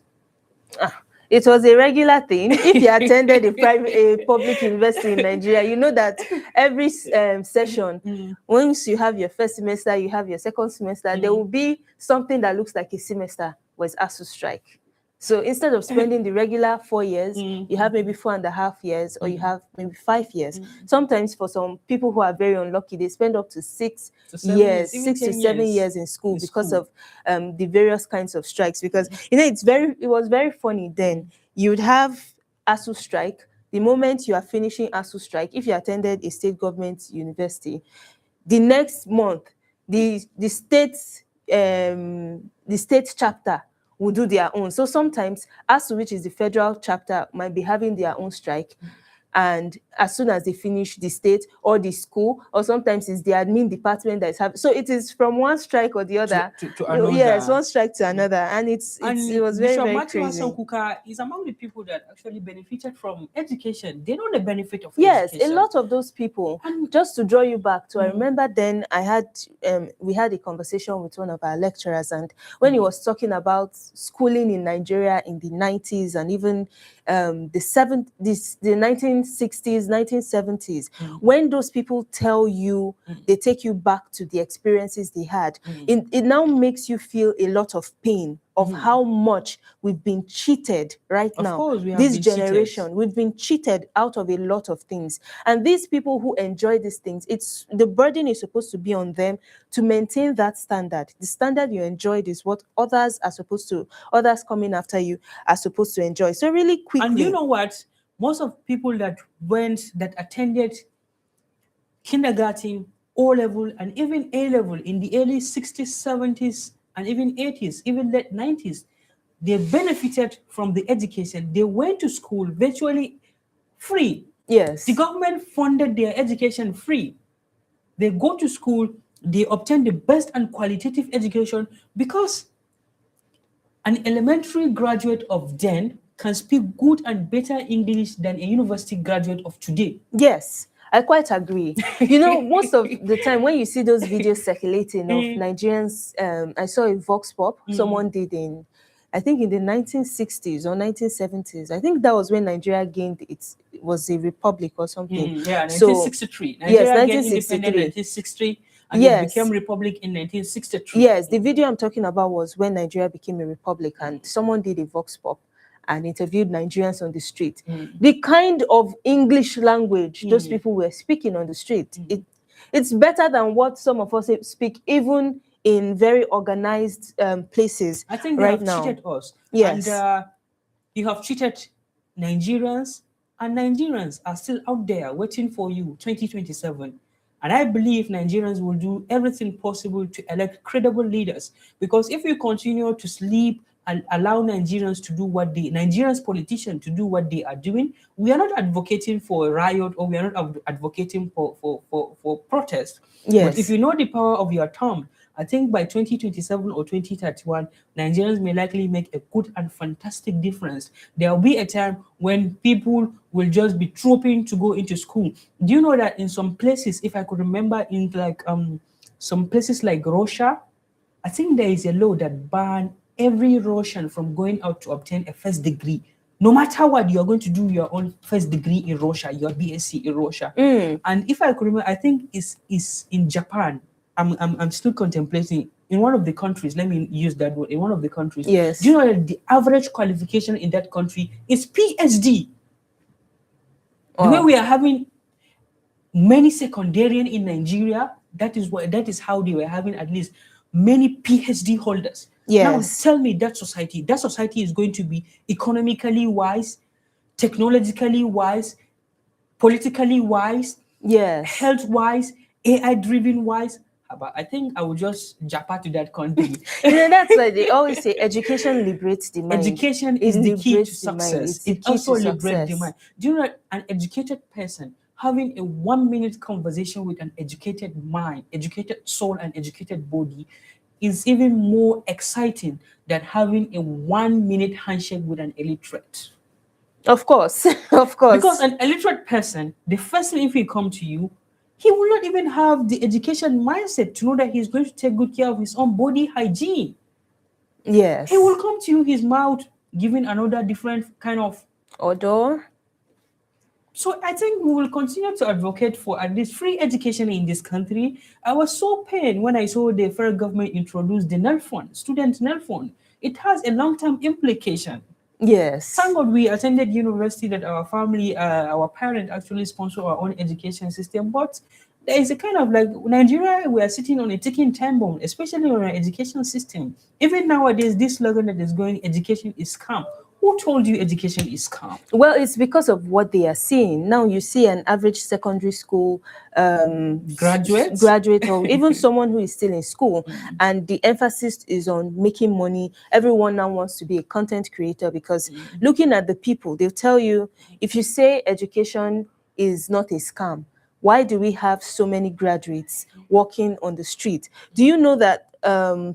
It was a regular thing. If you attended a public university in Nigeria, you know that every session, once you have your first semester, you have your second semester, there will be something that looks like a semester was ASU strike. So instead of spending the regular 4 years, you have maybe 4.5 years, or you have maybe 5 years. Sometimes for some people who are very unlucky, they spend up to 6 years, even 6 to 10 7 years years in school because of the various kinds of strikes. Because it was very funny then. You would have ASU strike. The moment you are finishing ASU strike, if you attended a state government university, the next month, the state chapter will do their own. So sometimes ASU, which is the federal chapter, might be having their own strike. And as soon as they finish, the state or the school, or sometimes it's the admin department that is having. So it is from one strike or the other. To another. Yes, one strike to another. And it was very, Bishop very Matthew crazy. Hassan Kuka is among the people that actually benefited from education. They know the benefit of Yes, education. a lot of those people. And just to draw you back to, I remember then we had a conversation with one of our lecturers, and when he was talking about schooling in Nigeria in the 90s and even the 1960s, 1970s, when those people tell you, they take you back to the experiences they had, it now makes you feel a lot of pain of how much we've been cheated right now. Of course, we have this been generation, cheated. we've been cheated out of a lot of things. And these people who enjoy these things, the burden is supposed to be on them to maintain that standard. The standard you enjoyed is what others coming after you are supposed to enjoy. So really quickly. And you know what? Most of people that attended kindergarten, O-level, and even A-level in the early 60s, 70s, and even 80s, even late 90s, they benefited from the education. They went to school virtually free. Yes. The government funded their education free. They go to school, they obtain the best and qualitative education, because an elementary graduate of then can speak good and better English than a university graduate of today. Yes, I quite agree. You know, most of the time when you see those videos circulating of Nigerians, I saw a Vox Pop someone did I think in the 1960s or 1970s. I think that was when Nigeria gained it was a republic or something. Yeah, 1963. Nigeria gained independence in 1963. And it became republic in 1963. Yes, the video I'm talking about was when Nigeria became a republic, and someone did a Vox Pop and interviewed Nigerians on the street. The kind of English language those people were speaking on the street, it's better than what some of us speak, even in very organized places. I think right they now. have cheated us. Yes. And you have cheated Nigerians, and Nigerians are still out there waiting for you, 2027. And I believe Nigerians will do everything possible to elect credible leaders, because if we continue to sleep and allow Nigerians politicians to do what they are doing, we are not advocating for a riot, or we are not advocating for protest. Yes. But if you know the power of your tongue, I think by 2027 or 2031, Nigerians may likely make a good and fantastic difference. There will be a time when people will just be trooping to go into school. Do you know that in some places, if I could remember, in like some places like Russia, I think there is a law that bans every Russian from going out to obtain a first degree. No matter what, you're going to do your own first degree in Russia, your BSc in Russia. And if I could remember, I think it's in Japan. I'm still contemplating in one of the countries. Let me use that word. In one of the countries, yes. Do you know that the average qualification in that country is PhD? The way we are having many secondarian in Nigeria, that is how they were having at least many PhD holders. Yes. Now tell me that society is going to be economically wise, technologically wise, politically wise, yes, health wise, AI driven wise. But I think I would just japa to that country. That's why they always say education liberates the mind. Education is the key to success. It also liberates the mind. Do you know an educated person having a 1 minute conversation with an educated mind, educated soul, and educated body is even more exciting than having a 1 minute handshake with an illiterate? Of course, of course. Because an illiterate person, the first thing if he come to you, he will not even have the education mindset to know that he's going to take good care of his own body hygiene. Yes. He will come to you, his mouth giving another different kind of. Although, So I think we will continue to advocate for at least free education in this country. I was so pained when I saw the federal government introduce the NEL fund, student NEL fund. It has a long-term implication. yes. Thank God we attended university that our family, our parents actually sponsor our own education system. But there is a kind of like Nigeria, we are sitting on a ticking time bomb, especially on our education system. Even nowadays, this slogan that is going, education is scam. Who told you education is scam? Well, it's because of what they are seeing. Now you see an average secondary school graduate or even someone who is still in school, and the emphasis is on making money. Everyone now wants to be a content creator because looking at the people, they'll tell you, if you say education is not a scam, why do we have so many graduates walking on the street? Do you know that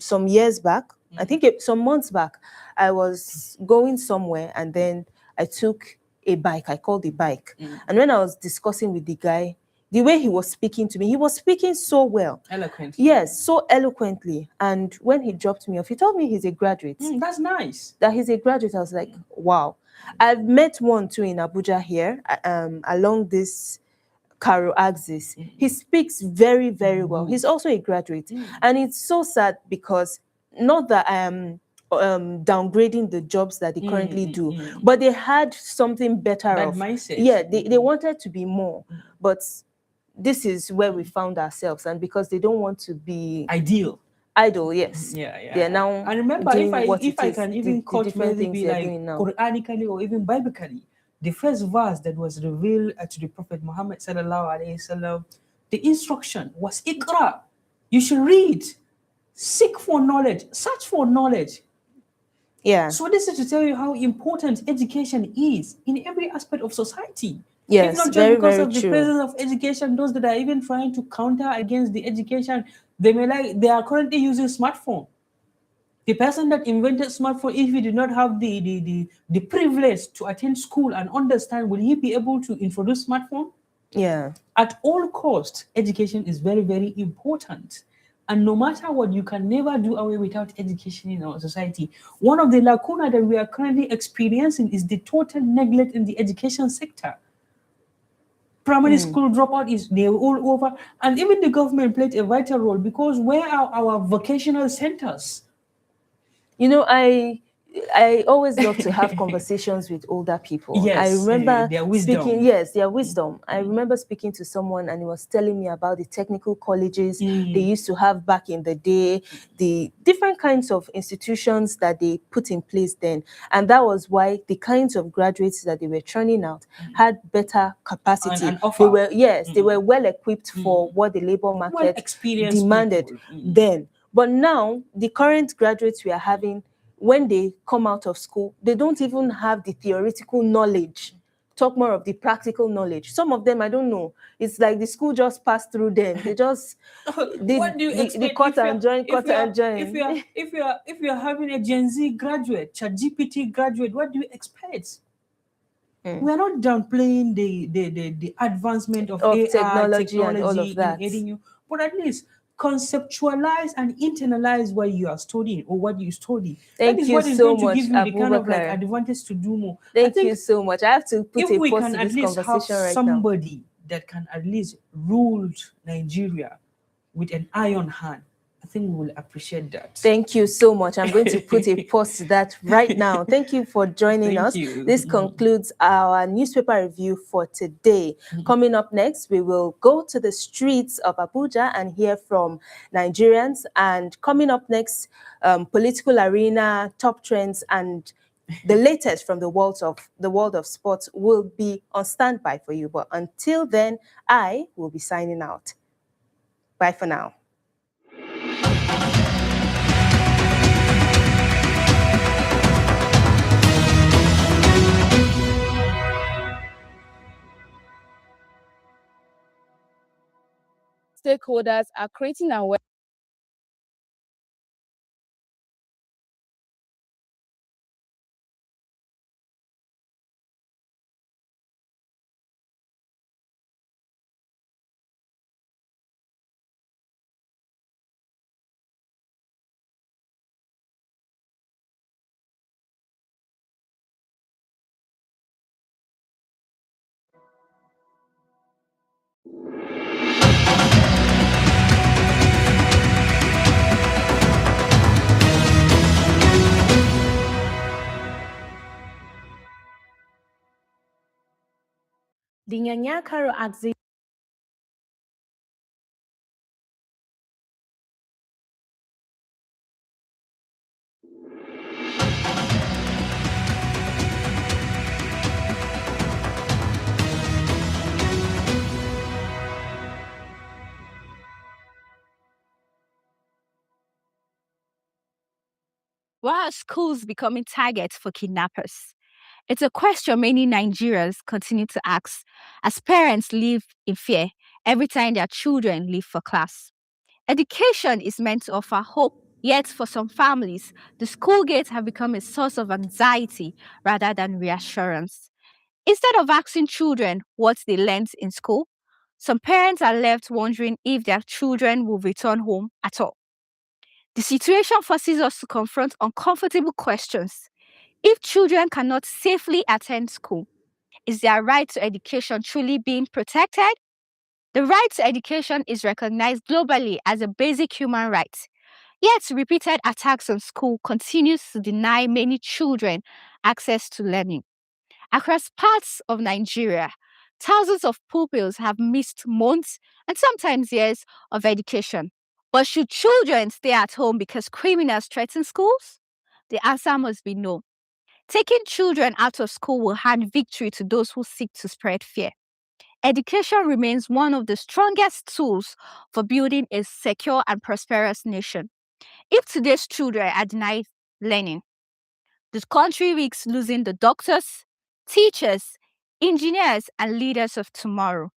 some years back, I think some months back, I was going somewhere and then I took a bike. I called the bike. And when I was discussing with the guy, the way he was speaking to me, he was speaking so well. Eloquent. Yes, so eloquently. And when he dropped me off, he told me he's a graduate. That's nice. That he's a graduate. I was like, wow. I've met one too in Abuja here, along this Caro axis. He speaks very, very well. He's also a graduate. And it's so sad because not that I am downgrading the jobs that they currently do, but they had something better That of. mindset. Yeah, they wanted to be more, but this is where we found ourselves, and because they don't want to be Idle. idle, yes. Yeah. They're now And remember, doing if what I it is, can the even quote different things maybe they're like doing now. Quranically or even biblically, the first verse that was revealed to the Prophet Muhammad sallallahu alaihi wasallam, the instruction was Iqra. You should read, seek for knowledge, search for knowledge. Yeah. So this is to tell you how important education is in every aspect of society. Yes, If not just very, because very of the true. presence of education, those that are even trying to counter against the education, they are currently using smartphone. The person that invented smartphone, if he did not have the privilege to attend school and understand, will he be able to introduce smartphone? Yeah. At all costs, education is very, very important. And no matter what, you can never do away without education in our society. One of the lacuna that we are currently experiencing is the total neglect in the education sector. Primary school dropout is they're all over, and even the government played a vital role because where are our vocational centers? You know, I always love to have conversations with older people. Yes, I remember their wisdom. speaking, yes, their wisdom. I remember speaking to someone and he was telling me about the technical colleges they used to have back in the day, the different kinds of institutions that they put in place then. And that was why the kinds of graduates that they were churning out had better capacity. And offer. They were, yes, they were well equipped for what the labor market experienced demanded then. But now, the current graduates we are having, when they come out of school, they don't even have the theoretical knowledge. Talk more of the practical knowledge. Some of them, I don't know. It's like the school just passed through them. They just what do you expect? The cut and join, cut and join. If you're having a Gen Z graduate, ChatGPT graduate, what do you expect? We are not downplaying the advancement of AI, technology and all of that. in aiding you, but at least conceptualize and internalize what you are studying or what you study. Thank that is you what is so going to much, give you the kind of like Abubakar. advantage to do more. Thank you so much. I have to put if a we pause can to at this least have conversation right now. somebody that can at least rule Nigeria with an iron hand, I think we will appreciate that. Thank you so much. I'm going to put a pause to that right now. Thank you for joining us. This concludes our newspaper review for today. Coming up next, we will go to the streets of Abuja and hear from Nigerians. And coming up next, political arena, top trends, and the latest from the world of sports will be on standby for you. But until then, I will be signing out. Bye for now. Stakeholders are creating awareness The Nyanyakaro Axis. Why are schools becoming targets for kidnappers? It's a question many Nigerians continue to ask as parents live in fear every time their children leave for class. Education is meant to offer hope, yet for some families, the school gates have become a source of anxiety rather than reassurance. Instead of asking children what they learned in school, some parents are left wondering if their children will return home at all. The situation forces us to confront uncomfortable questions. If children cannot safely attend school, is their right to education truly being protected? The right to education is recognized globally as a basic human right. Yet repeated attacks on school continues to deny many children access to learning. Across parts of Nigeria, thousands of pupils have missed months and sometimes years of education. But should children stay at home because criminals threaten schools? The answer must be no. Taking children out of school will hand victory to those who seek to spread fear. Education remains one of the strongest tools for building a secure and prosperous nation. If today's children are denied learning, the country risks losing the doctors, teachers, engineers, and leaders of tomorrow.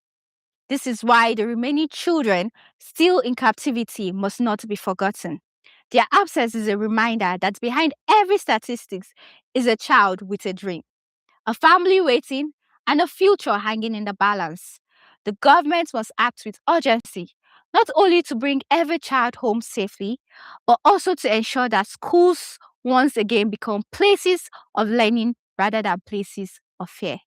This is why the remaining children still in captivity must not be forgotten. Their absence is a reminder that behind every statistics is a child with a dream, a family waiting, and a future hanging in the balance. The government must act with urgency, not only to bring every child home safely, but also to ensure that schools once again become places of learning rather than places of fear.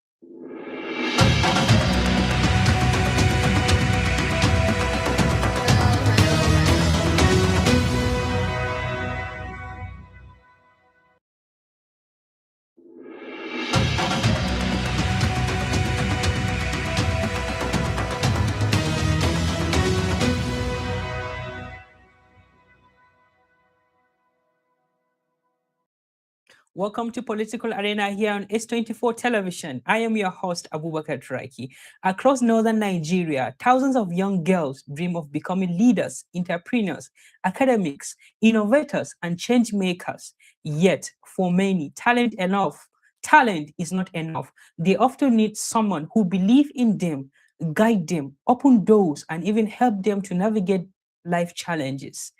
Welcome to Political Arena here on S24 Television. I am your host, Abubakar Turaki. Across northern Nigeria, thousands of young girls dream of becoming leaders, entrepreneurs, academics, innovators, and change makers. Yet, for many, talent is not enough. They often need someone who believes in them, guide them, open doors, and even help them to navigate life challenges.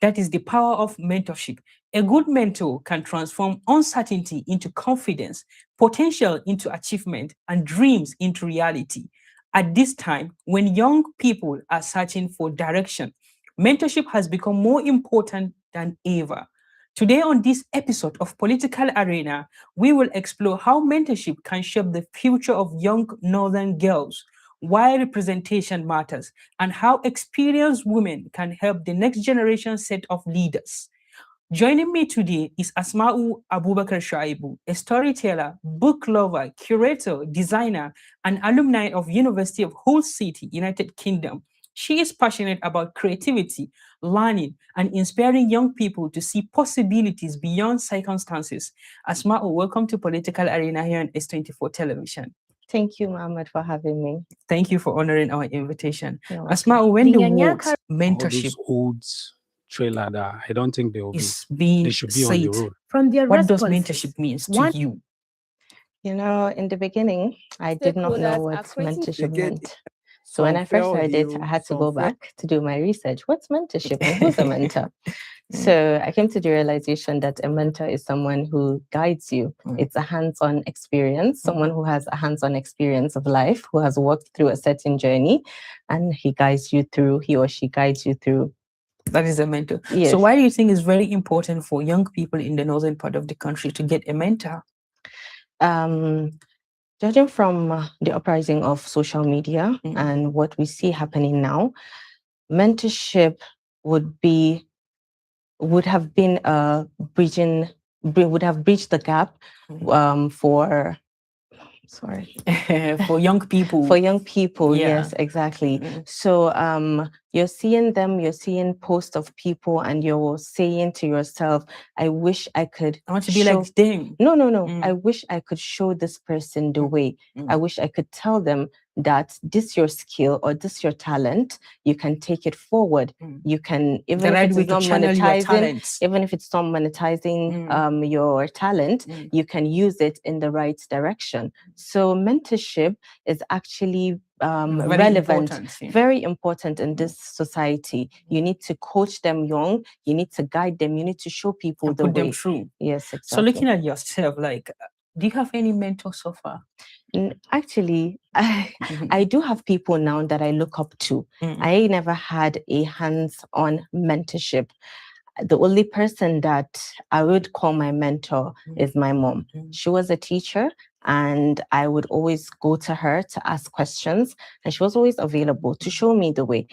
That is the power of mentorship. A good mentor can transform uncertainty into confidence, potential into achievement, and dreams into reality. At this time, when young people are searching for direction, mentorship has become more important than ever. Today, on this episode of Political Arena, we will explore how mentorship can shape the future of young Northern girls, why representation matters, and how experienced women can help the next generation set of leaders. Joining me today is Asma'u Abubakar Shaibu, a storyteller, book lover, curator, designer, and alumni of University of Hull City, United Kingdom. She is passionate about creativity, learning, and inspiring young people to see possibilities beyond circumstances. Asma'u, welcome to Political Arena here on S24 Television. Thank you, Mohammed, for having me. Thank you for honoring our invitation. You're welcome. Asma'u, when the word All mentorship those old trailer that I don't think they will be. is being They should be on the said, road. From their what does responses, mentorship mean to one- you? You know, in the beginning, I did not know Stakeholders what are creating- mentorship They get meant. So when I first Some heard fail it, I you, had to some go fail- back to do my research. What's mentorship and who's a mentor? So I came to the realization that a mentor is someone who guides you. Mm. It's a hands-on experience, someone who has a hands-on experience of life, who has walked through a certain journey, and he or she guides you through. That is a mentor. Yes. So why do you think it's very important for young people in the northern part of the country to get a mentor? Judging from the uprising of social media Mm. and what we see happening now, mentorship would have been would have bridged the gap Mm. for Sorry. for young people? For young people, Yeah. yes, exactly. Mm. So you're seeing them, you're seeing posts of people, and you're saying to yourself, I wish I could I want to be like them. No. Mm. I wish I could show this person the Mm. way. Mm. I wish I could tell them that this your skill or this your talent, you can take it forward. Mm. You can, The even right if way it's to not channel your monetizing, talents. even if it's not monetizing your talent, Mm. you can use it in the right direction. So mentorship is actually Very relevant, important, yeah. very important in this society. You need to coach them young, you need to guide them, you need to show people And the put them way. through. Yes, exactly. So looking at yourself, like, do you have any mentors so far? Actually, I do have people now that I look up to. I never had a hands-on mentorship. The only person that I would call my mentor is my mom. She was a teacher, and I would always go to her to ask questions, and she was always available to show me the way.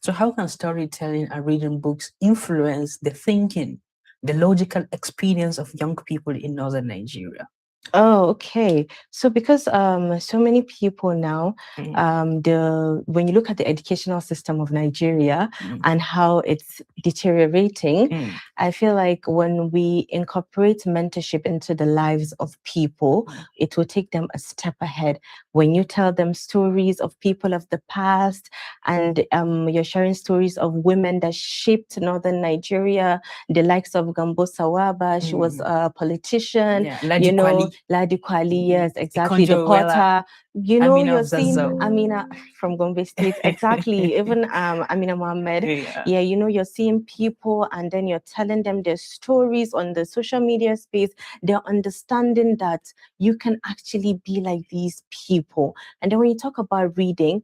So how can storytelling and reading books influence the thinking, the logical experience of young people in northern Nigeria? Oh, okay. So because so many people now, when you look at the educational system of Nigeria and how it's deteriorating, I feel like when we incorporate mentorship into the lives of people, it will take them a step ahead. When you tell them stories of people of the past, and you're sharing stories of women that shaped northern Nigeria, the likes of Gambo Sawaba, she was a politician, Ladi Kwali. Ladi Kwali, yes, exactly. The Potter, you know, Amina you're seeing Zazzau. Amina from Gombe State, exactly. Even Amina Mohammed, yeah, you know, you're seeing people, and then you're telling them their stories on the social media space. They're understanding that you can actually be like these people. And then when you talk about reading,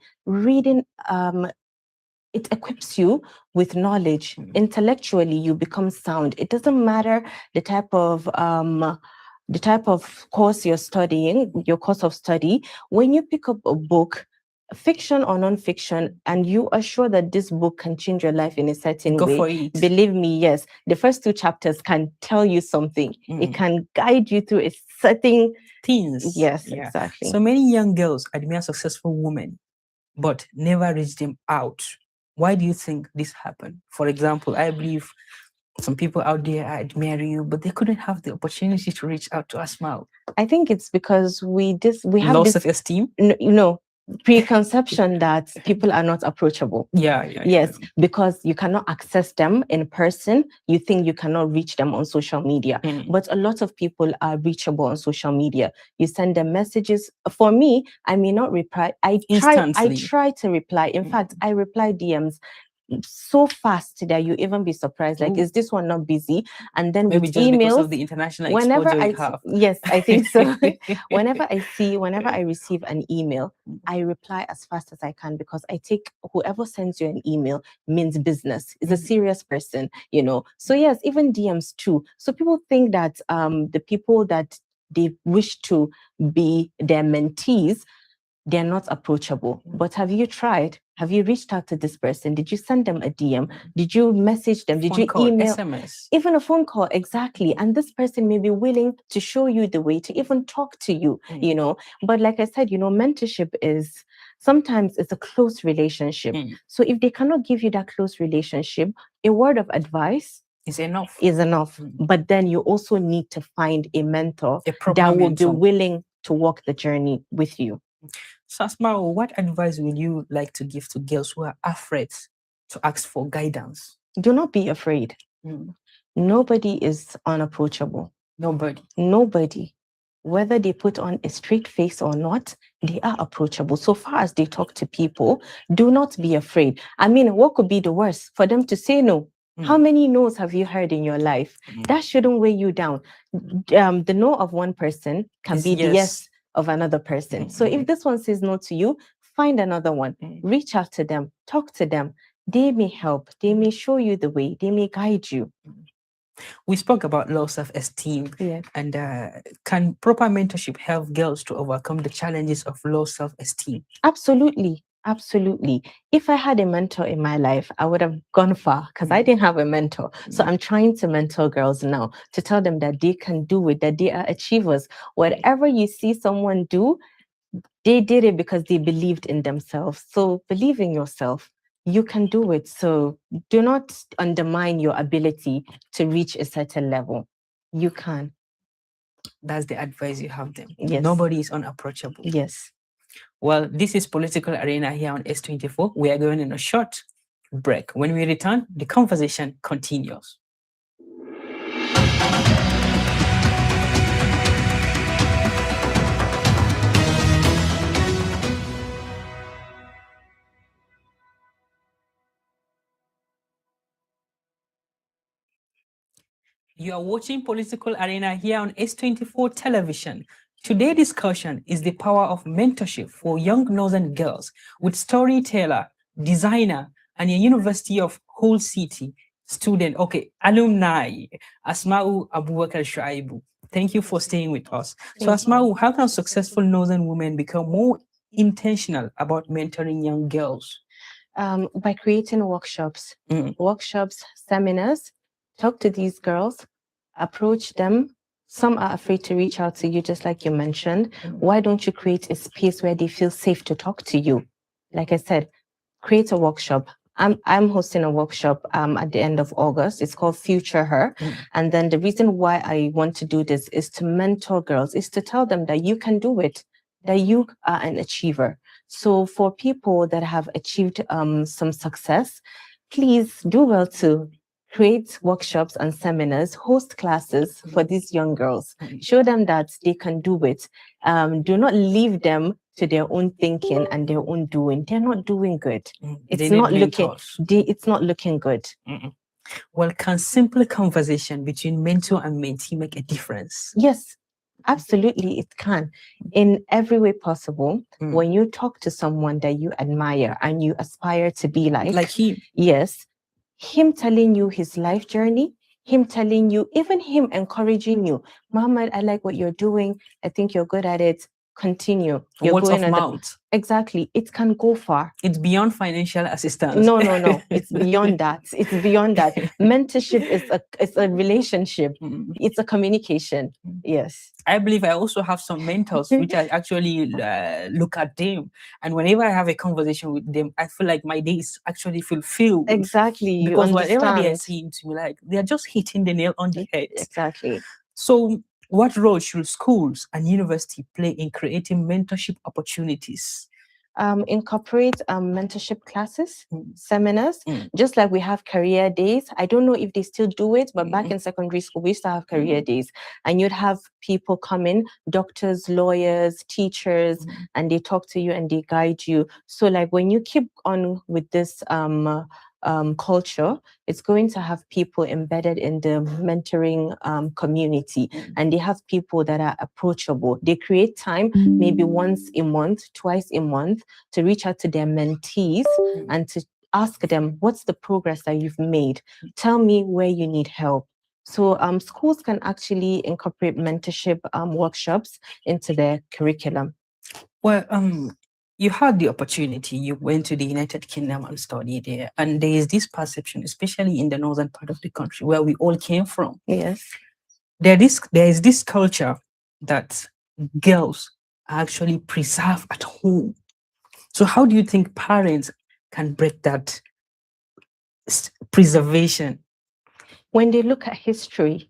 it equips you with knowledge. Intellectually, you become sound. It doesn't matter the type of course you're studying, your course of study. When you pick up a book, fiction or non-fiction, and you are sure that this book can change your life in a certain Go way, for it. believe me, yes, the first 2 chapters can tell you something. It can guide you through a certain things. Yes, exactly. So many young girls admire successful women, but never reach them out. Why do you think this happened? For example, I believe some people out there are admiring you, but they couldn't have the opportunity to reach out to Asma. I think it's because we have low this self-esteem. Preconception that people are not approachable. Yes, because you cannot access them in person. You think you cannot reach them on social media, but a lot of people are reachable on social media. You send them messages. For me, I may not reply. I try to reply. In fact, I reply DMs so fast that you even be surprised. Like, is this one not busy? And then maybe with just emails, because of the international whenever exposure you have. Yes, I think so. whenever I receive an email, I reply as fast as I can, because I take whoever sends you an email means business. Is a serious person, you know. So yes, even DMs too. So people think that the people that they wish to be their mentees, they're not approachable. But have you tried? Have you reached out to this person? Did you send them a DM? Did you message them? Did you email? SMS. Even a phone call, exactly. And this person may be willing to show you the way, to even talk to you, you know. But like I said, you know, mentorship is sometimes it's a close relationship. So if they cannot give you that close relationship, a word of advice is enough. But then you also need to find a mentor that will be willing to walk the journey with you. So Asma, what advice would you like to give to girls who are afraid to ask for guidance? Do not be afraid. Nobody is unapproachable. Nobody. Whether they put on a straight face or not, they are approachable. So far as they talk to people, do not be afraid. I mean, what could be the worst? For them to say no. How many no's have you heard in your life? That shouldn't weigh you down. The no of one person can be the yes of another person. So if this one says no to you, find another one. Reach out to them. Talk to them. They may help. They may show you the way. They may guide you. We spoke about low self-esteem. And can proper mentorship help girls to overcome the challenges of low self-esteem? Absolutely. Absolutely. If I had a mentor in my life, I would have gone far because I didn't have a mentor. So I'm trying to mentor girls now to tell them that they can do it, that they are achievers. Whatever you see someone do, they did it because they believed in themselves. So believe in yourself. You can do it. So do not undermine your ability to reach a certain level. You can. That's the advice you have them. Yes. Nobody is unapproachable. Yes. Well, this is Political Arena here on S24. We are going in a short break. When we return, the conversation continues. You are watching Political Arena here on S24 television. Today's discussion is the power of mentorship for young northern girls with storyteller, designer, and a University of Hull City student, alumni, Asma'u Abubakar Shuaibu. Thank you for staying with us. So Asma'u, how can successful northern women become more intentional about mentoring young girls? By creating workshops, seminars, talk to these girls, approach them. Some are afraid to reach out to you, just like you mentioned. Why don't you create a space where they feel safe to talk to you? Like I said, create a workshop. I'm hosting a workshop at the end of August. It's called Future Her. And then the reason why I want to do this is to mentor girls, is to tell them that you can do it, that you are an achiever. So for people that have achieved some success, please do well to create workshops and seminars, host classes for these young girls. Show them that they can do it. Do not leave them to their own thinking and their own doing. They're not doing good. It's not looking good. Well, can simple conversation between mentor and mentee make a difference? Yes, absolutely, it can. In every way possible. When you talk to someone that you admire and you aspire to be like him. Yes, him telling you his life journey, him telling you, even him encouraging you, Muhammad, I like what you're doing. I think you're good at it. Continue. You're Words going of on mouth. Exactly. It can go far. It's beyond financial assistance. No. It's beyond that. It's beyond that. Mentorship is a relationship. It's a communication. Yes. I believe I also have some mentors which I actually look at them, and whenever I have a conversation with them, I feel like my day is actually fulfilled. Exactly. Because whatever they are saying to me, like they are just hitting the nail on the head. Exactly. So what role should schools and university play in creating mentorship opportunities? Incorporate mentorship classes, seminars, just like we have career days. I don't know if they still do it, but back in secondary school, we used to have career days, and you'd have people come in, doctors, lawyers, teachers, and they talk to you and they guide you. So like when you keep on with this culture, it's going to have people embedded in the mentoring community, and they have people that are approachable. They create time, maybe once a month, twice a month, to reach out to their mentees and to ask them, what's the progress that you've made? Tell me where you need help. So schools can actually incorporate mentorship workshops into their curriculum. Well, you had the opportunity, you went to the United Kingdom and studied there, and there is this perception, especially in the northern part of the country where we all came from. Yes. There is this culture that girls are actually preserved at home. So how do you think parents can break that preservation? When they look at history,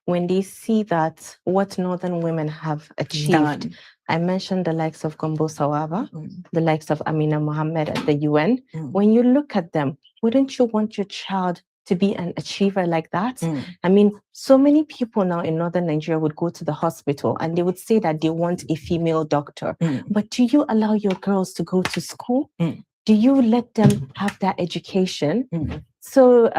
when they see that what northern women have achieved, I mentioned the likes of Gombo Sawaba, the likes of Amina Mohammed at the UN. When you look at them, wouldn't you want your child to be an achiever like that? I mean, so many people now in northern Nigeria would go to the hospital and they would say that they want a female doctor. But do you allow your girls to go to school? Do you let them have that education? So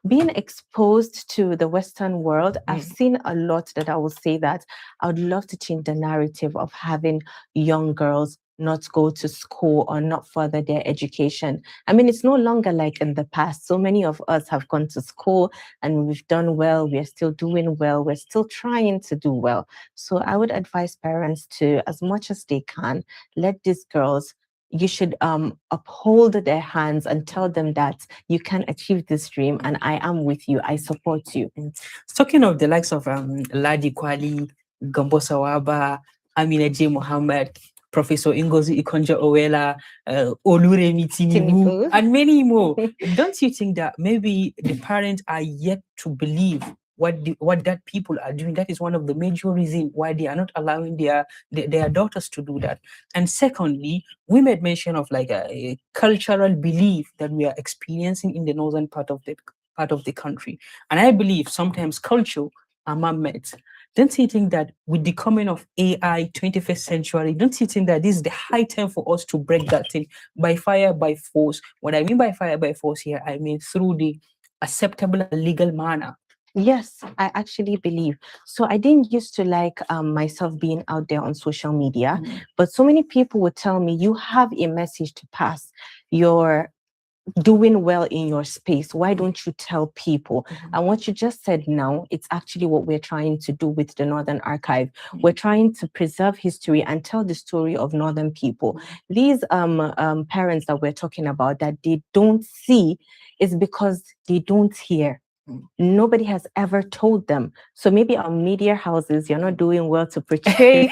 being exposed to the Western world, I've seen a lot that I will say that I would love to change the narrative of having young girls not go to school or not further their education. I mean, it's no longer like in the past. So many of us have gone to school and we've done well. We're still doing well. We're still trying to do well. So I would advise parents to, as much as they can, let these girls you should uphold their hands and tell them that you can achieve this dream and I am with you, I support you. Talking of the likes of Ladi Kwali, Gambo Sawaba, Amina J. Muhammad, Professor Ngozi Ikonja-Owela, Oluremi Tinubu, and many more. Don't you think that maybe the parents are yet to believe what that people are doing? That is one of the major reasons why they are not allowing their daughters to do that. And secondly, we made mention of like a cultural belief that we are experiencing in the northern part of the country. And I believe sometimes culture are man-made. Don't you think that with the coming of AI, 21st century, don't you think that this is the high time for us to break that thing by fire, by force? What I mean by fire, by force here, I mean through the acceptable legal manner. Yes, I actually believe. So I didn't used to like myself being out there on social media, but so many people would tell me, you have a message to pass. You're doing well in your space. Why don't you tell people? And what you just said now, it's actually what we're trying to do with the Northern Archive. We're trying to preserve history and tell the story of Northern people. These parents that we're talking about that they don't see is because they don't hear. Nobody has ever told them. So maybe our media houses, you're not doing well to portray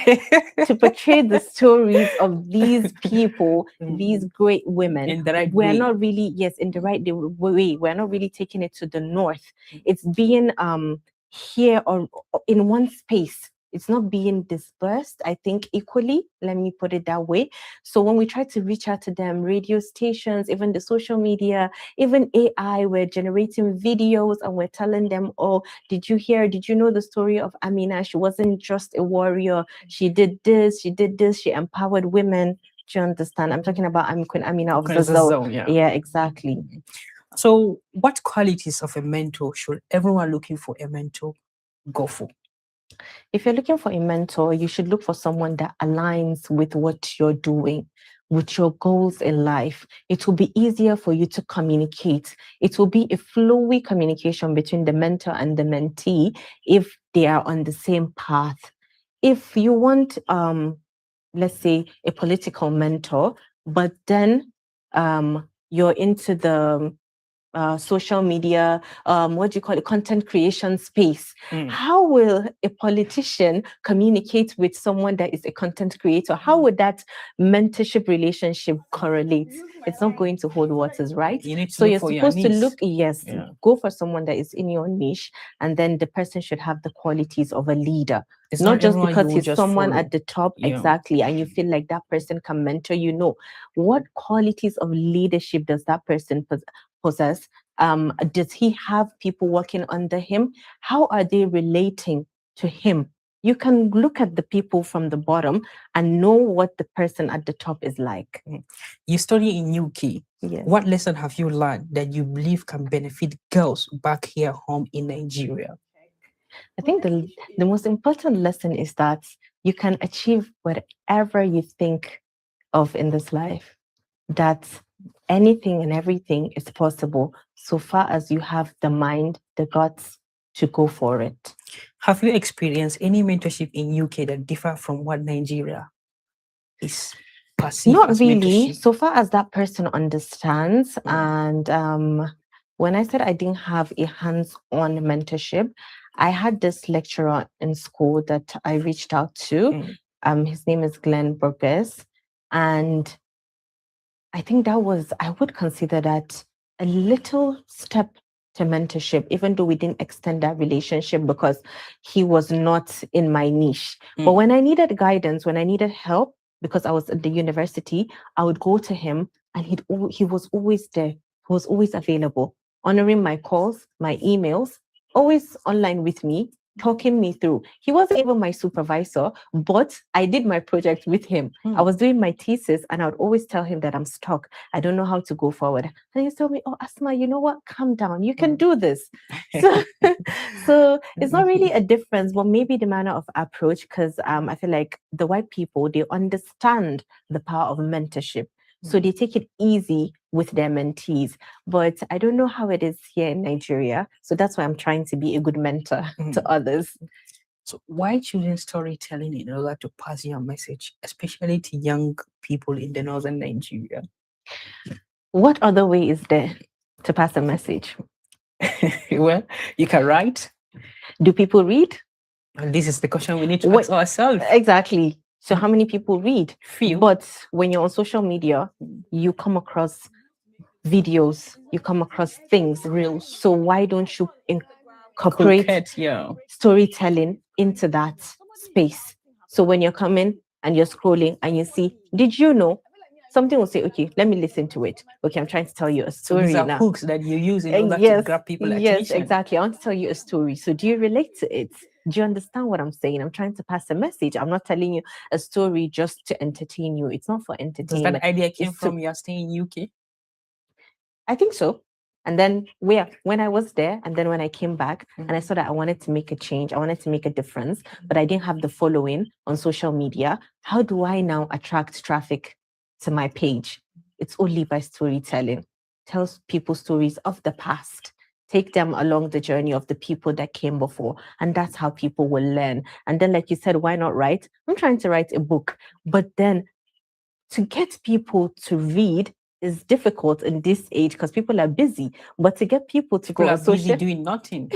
the stories of these people, these great women. In the right we're way. not really, yes, in the right way. We're not really taking it to the north. It's being here or in one space. It's not being dispersed, I think, equally. Let me put it that way. So when we try to reach out to them, radio stations, even the social media, even AI, we're generating videos and we're telling them, oh, did you know the story of Amina? She wasn't just a warrior. She did this, she empowered women. Do you understand? I'm talking about Queen Amina of Zazzau. Yeah, exactly. So what qualities of a mentor should everyone looking for a mentor go for? If you're looking for a mentor, you should look for someone that aligns with what you're doing, with your goals in life. It will be easier for you to communicate. It will be a flowy communication between the mentor and the mentee if they are on the same path. If you want, let's say, a political mentor, but then you're into the social media, content creation space. How will a politician communicate with someone that is a content creator? How would that mentorship relationship correlate? It's not going to hold waters, right? So you're supposed to look, go for someone that is in your niche, and then the person should have the qualities of a leader. It's not just because he's someone at the top, exactly, and you feel like that person can mentor you. No, what qualities of leadership does that person possess? Does he have people working under him? How are they relating to him? You can look at the people from the bottom and know what the person at the top is like. You study in UK. Yes. What lesson have you learned that you believe can benefit girls back here home in Nigeria? I think the most important lesson is that you can achieve whatever you think of in this life. That anything and everything is possible so far as you have the mind, the guts to go for it. Have you experienced any mentorship in UK that differ from what Nigeria is perceived? Not as really, mentorship? so far as that person understands. And when I said I didn't have a hands-on mentorship, I had this lecturer in school that I reached out to. His name is Glenn Burgess, and I think I would consider that a little step to mentorship, even though we didn't extend that relationship because he was not in my niche. But when I needed guidance, when I needed help, because I was at the university, I would go to him and he was always there. He was always available, honoring my calls, my emails, always online with me, talking me through. He wasn't even my supervisor, but I did my project with him. I was doing my thesis and I would always tell him that I'm stuck. I don't know how to go forward. And he told me, oh, Asma, you know what? Calm down. You can do this. So it's not really a difference, but maybe the manner of approach, because I feel like the white people, they understand the power of mentorship. So they take it easy with their mentees. But I don't know how it is here in Nigeria. So that's why I'm trying to be a good mentor to others. So why choosing storytelling in order to pass your message, especially to young people in the northern Nigeria? What other way is there to pass a message? Well, you can write. Do people read? And this is the question we need to What- ask ourselves. Exactly. So how many people read? Few. But when you're on social media, you come across videos, you come across things. Reels. So why don't you incorporate Croquette, yeah. storytelling into that space? So when you're coming and you're scrolling and you see, did you know? Something will say, okay, let me listen to it. Okay, I'm trying to tell you a So story these are now. hooks that you use in And order yes, to grab people's yes, attention. exactly. I want to tell you a story. So do you relate to it? Do you understand what I'm saying? I'm trying to pass a message. I'm not telling you a story just to entertain you. It's not for Does entertainment. that idea came It's to- from you are staying in UK? I think so. And then when I was there, and then when I came back and I saw that I wanted to make a change, I wanted to make a difference, but I didn't have the following on social media. How do I now attract traffic to my page? It's only by storytelling. Tell people stories of the past. Take them along the journey of the people that came before. And that's how people will learn. And then, like you said, why not write? I'm trying to write a book, but then to get people to read is difficult in this age because people are busy. But to get people to People go are on busy social, doing nothing.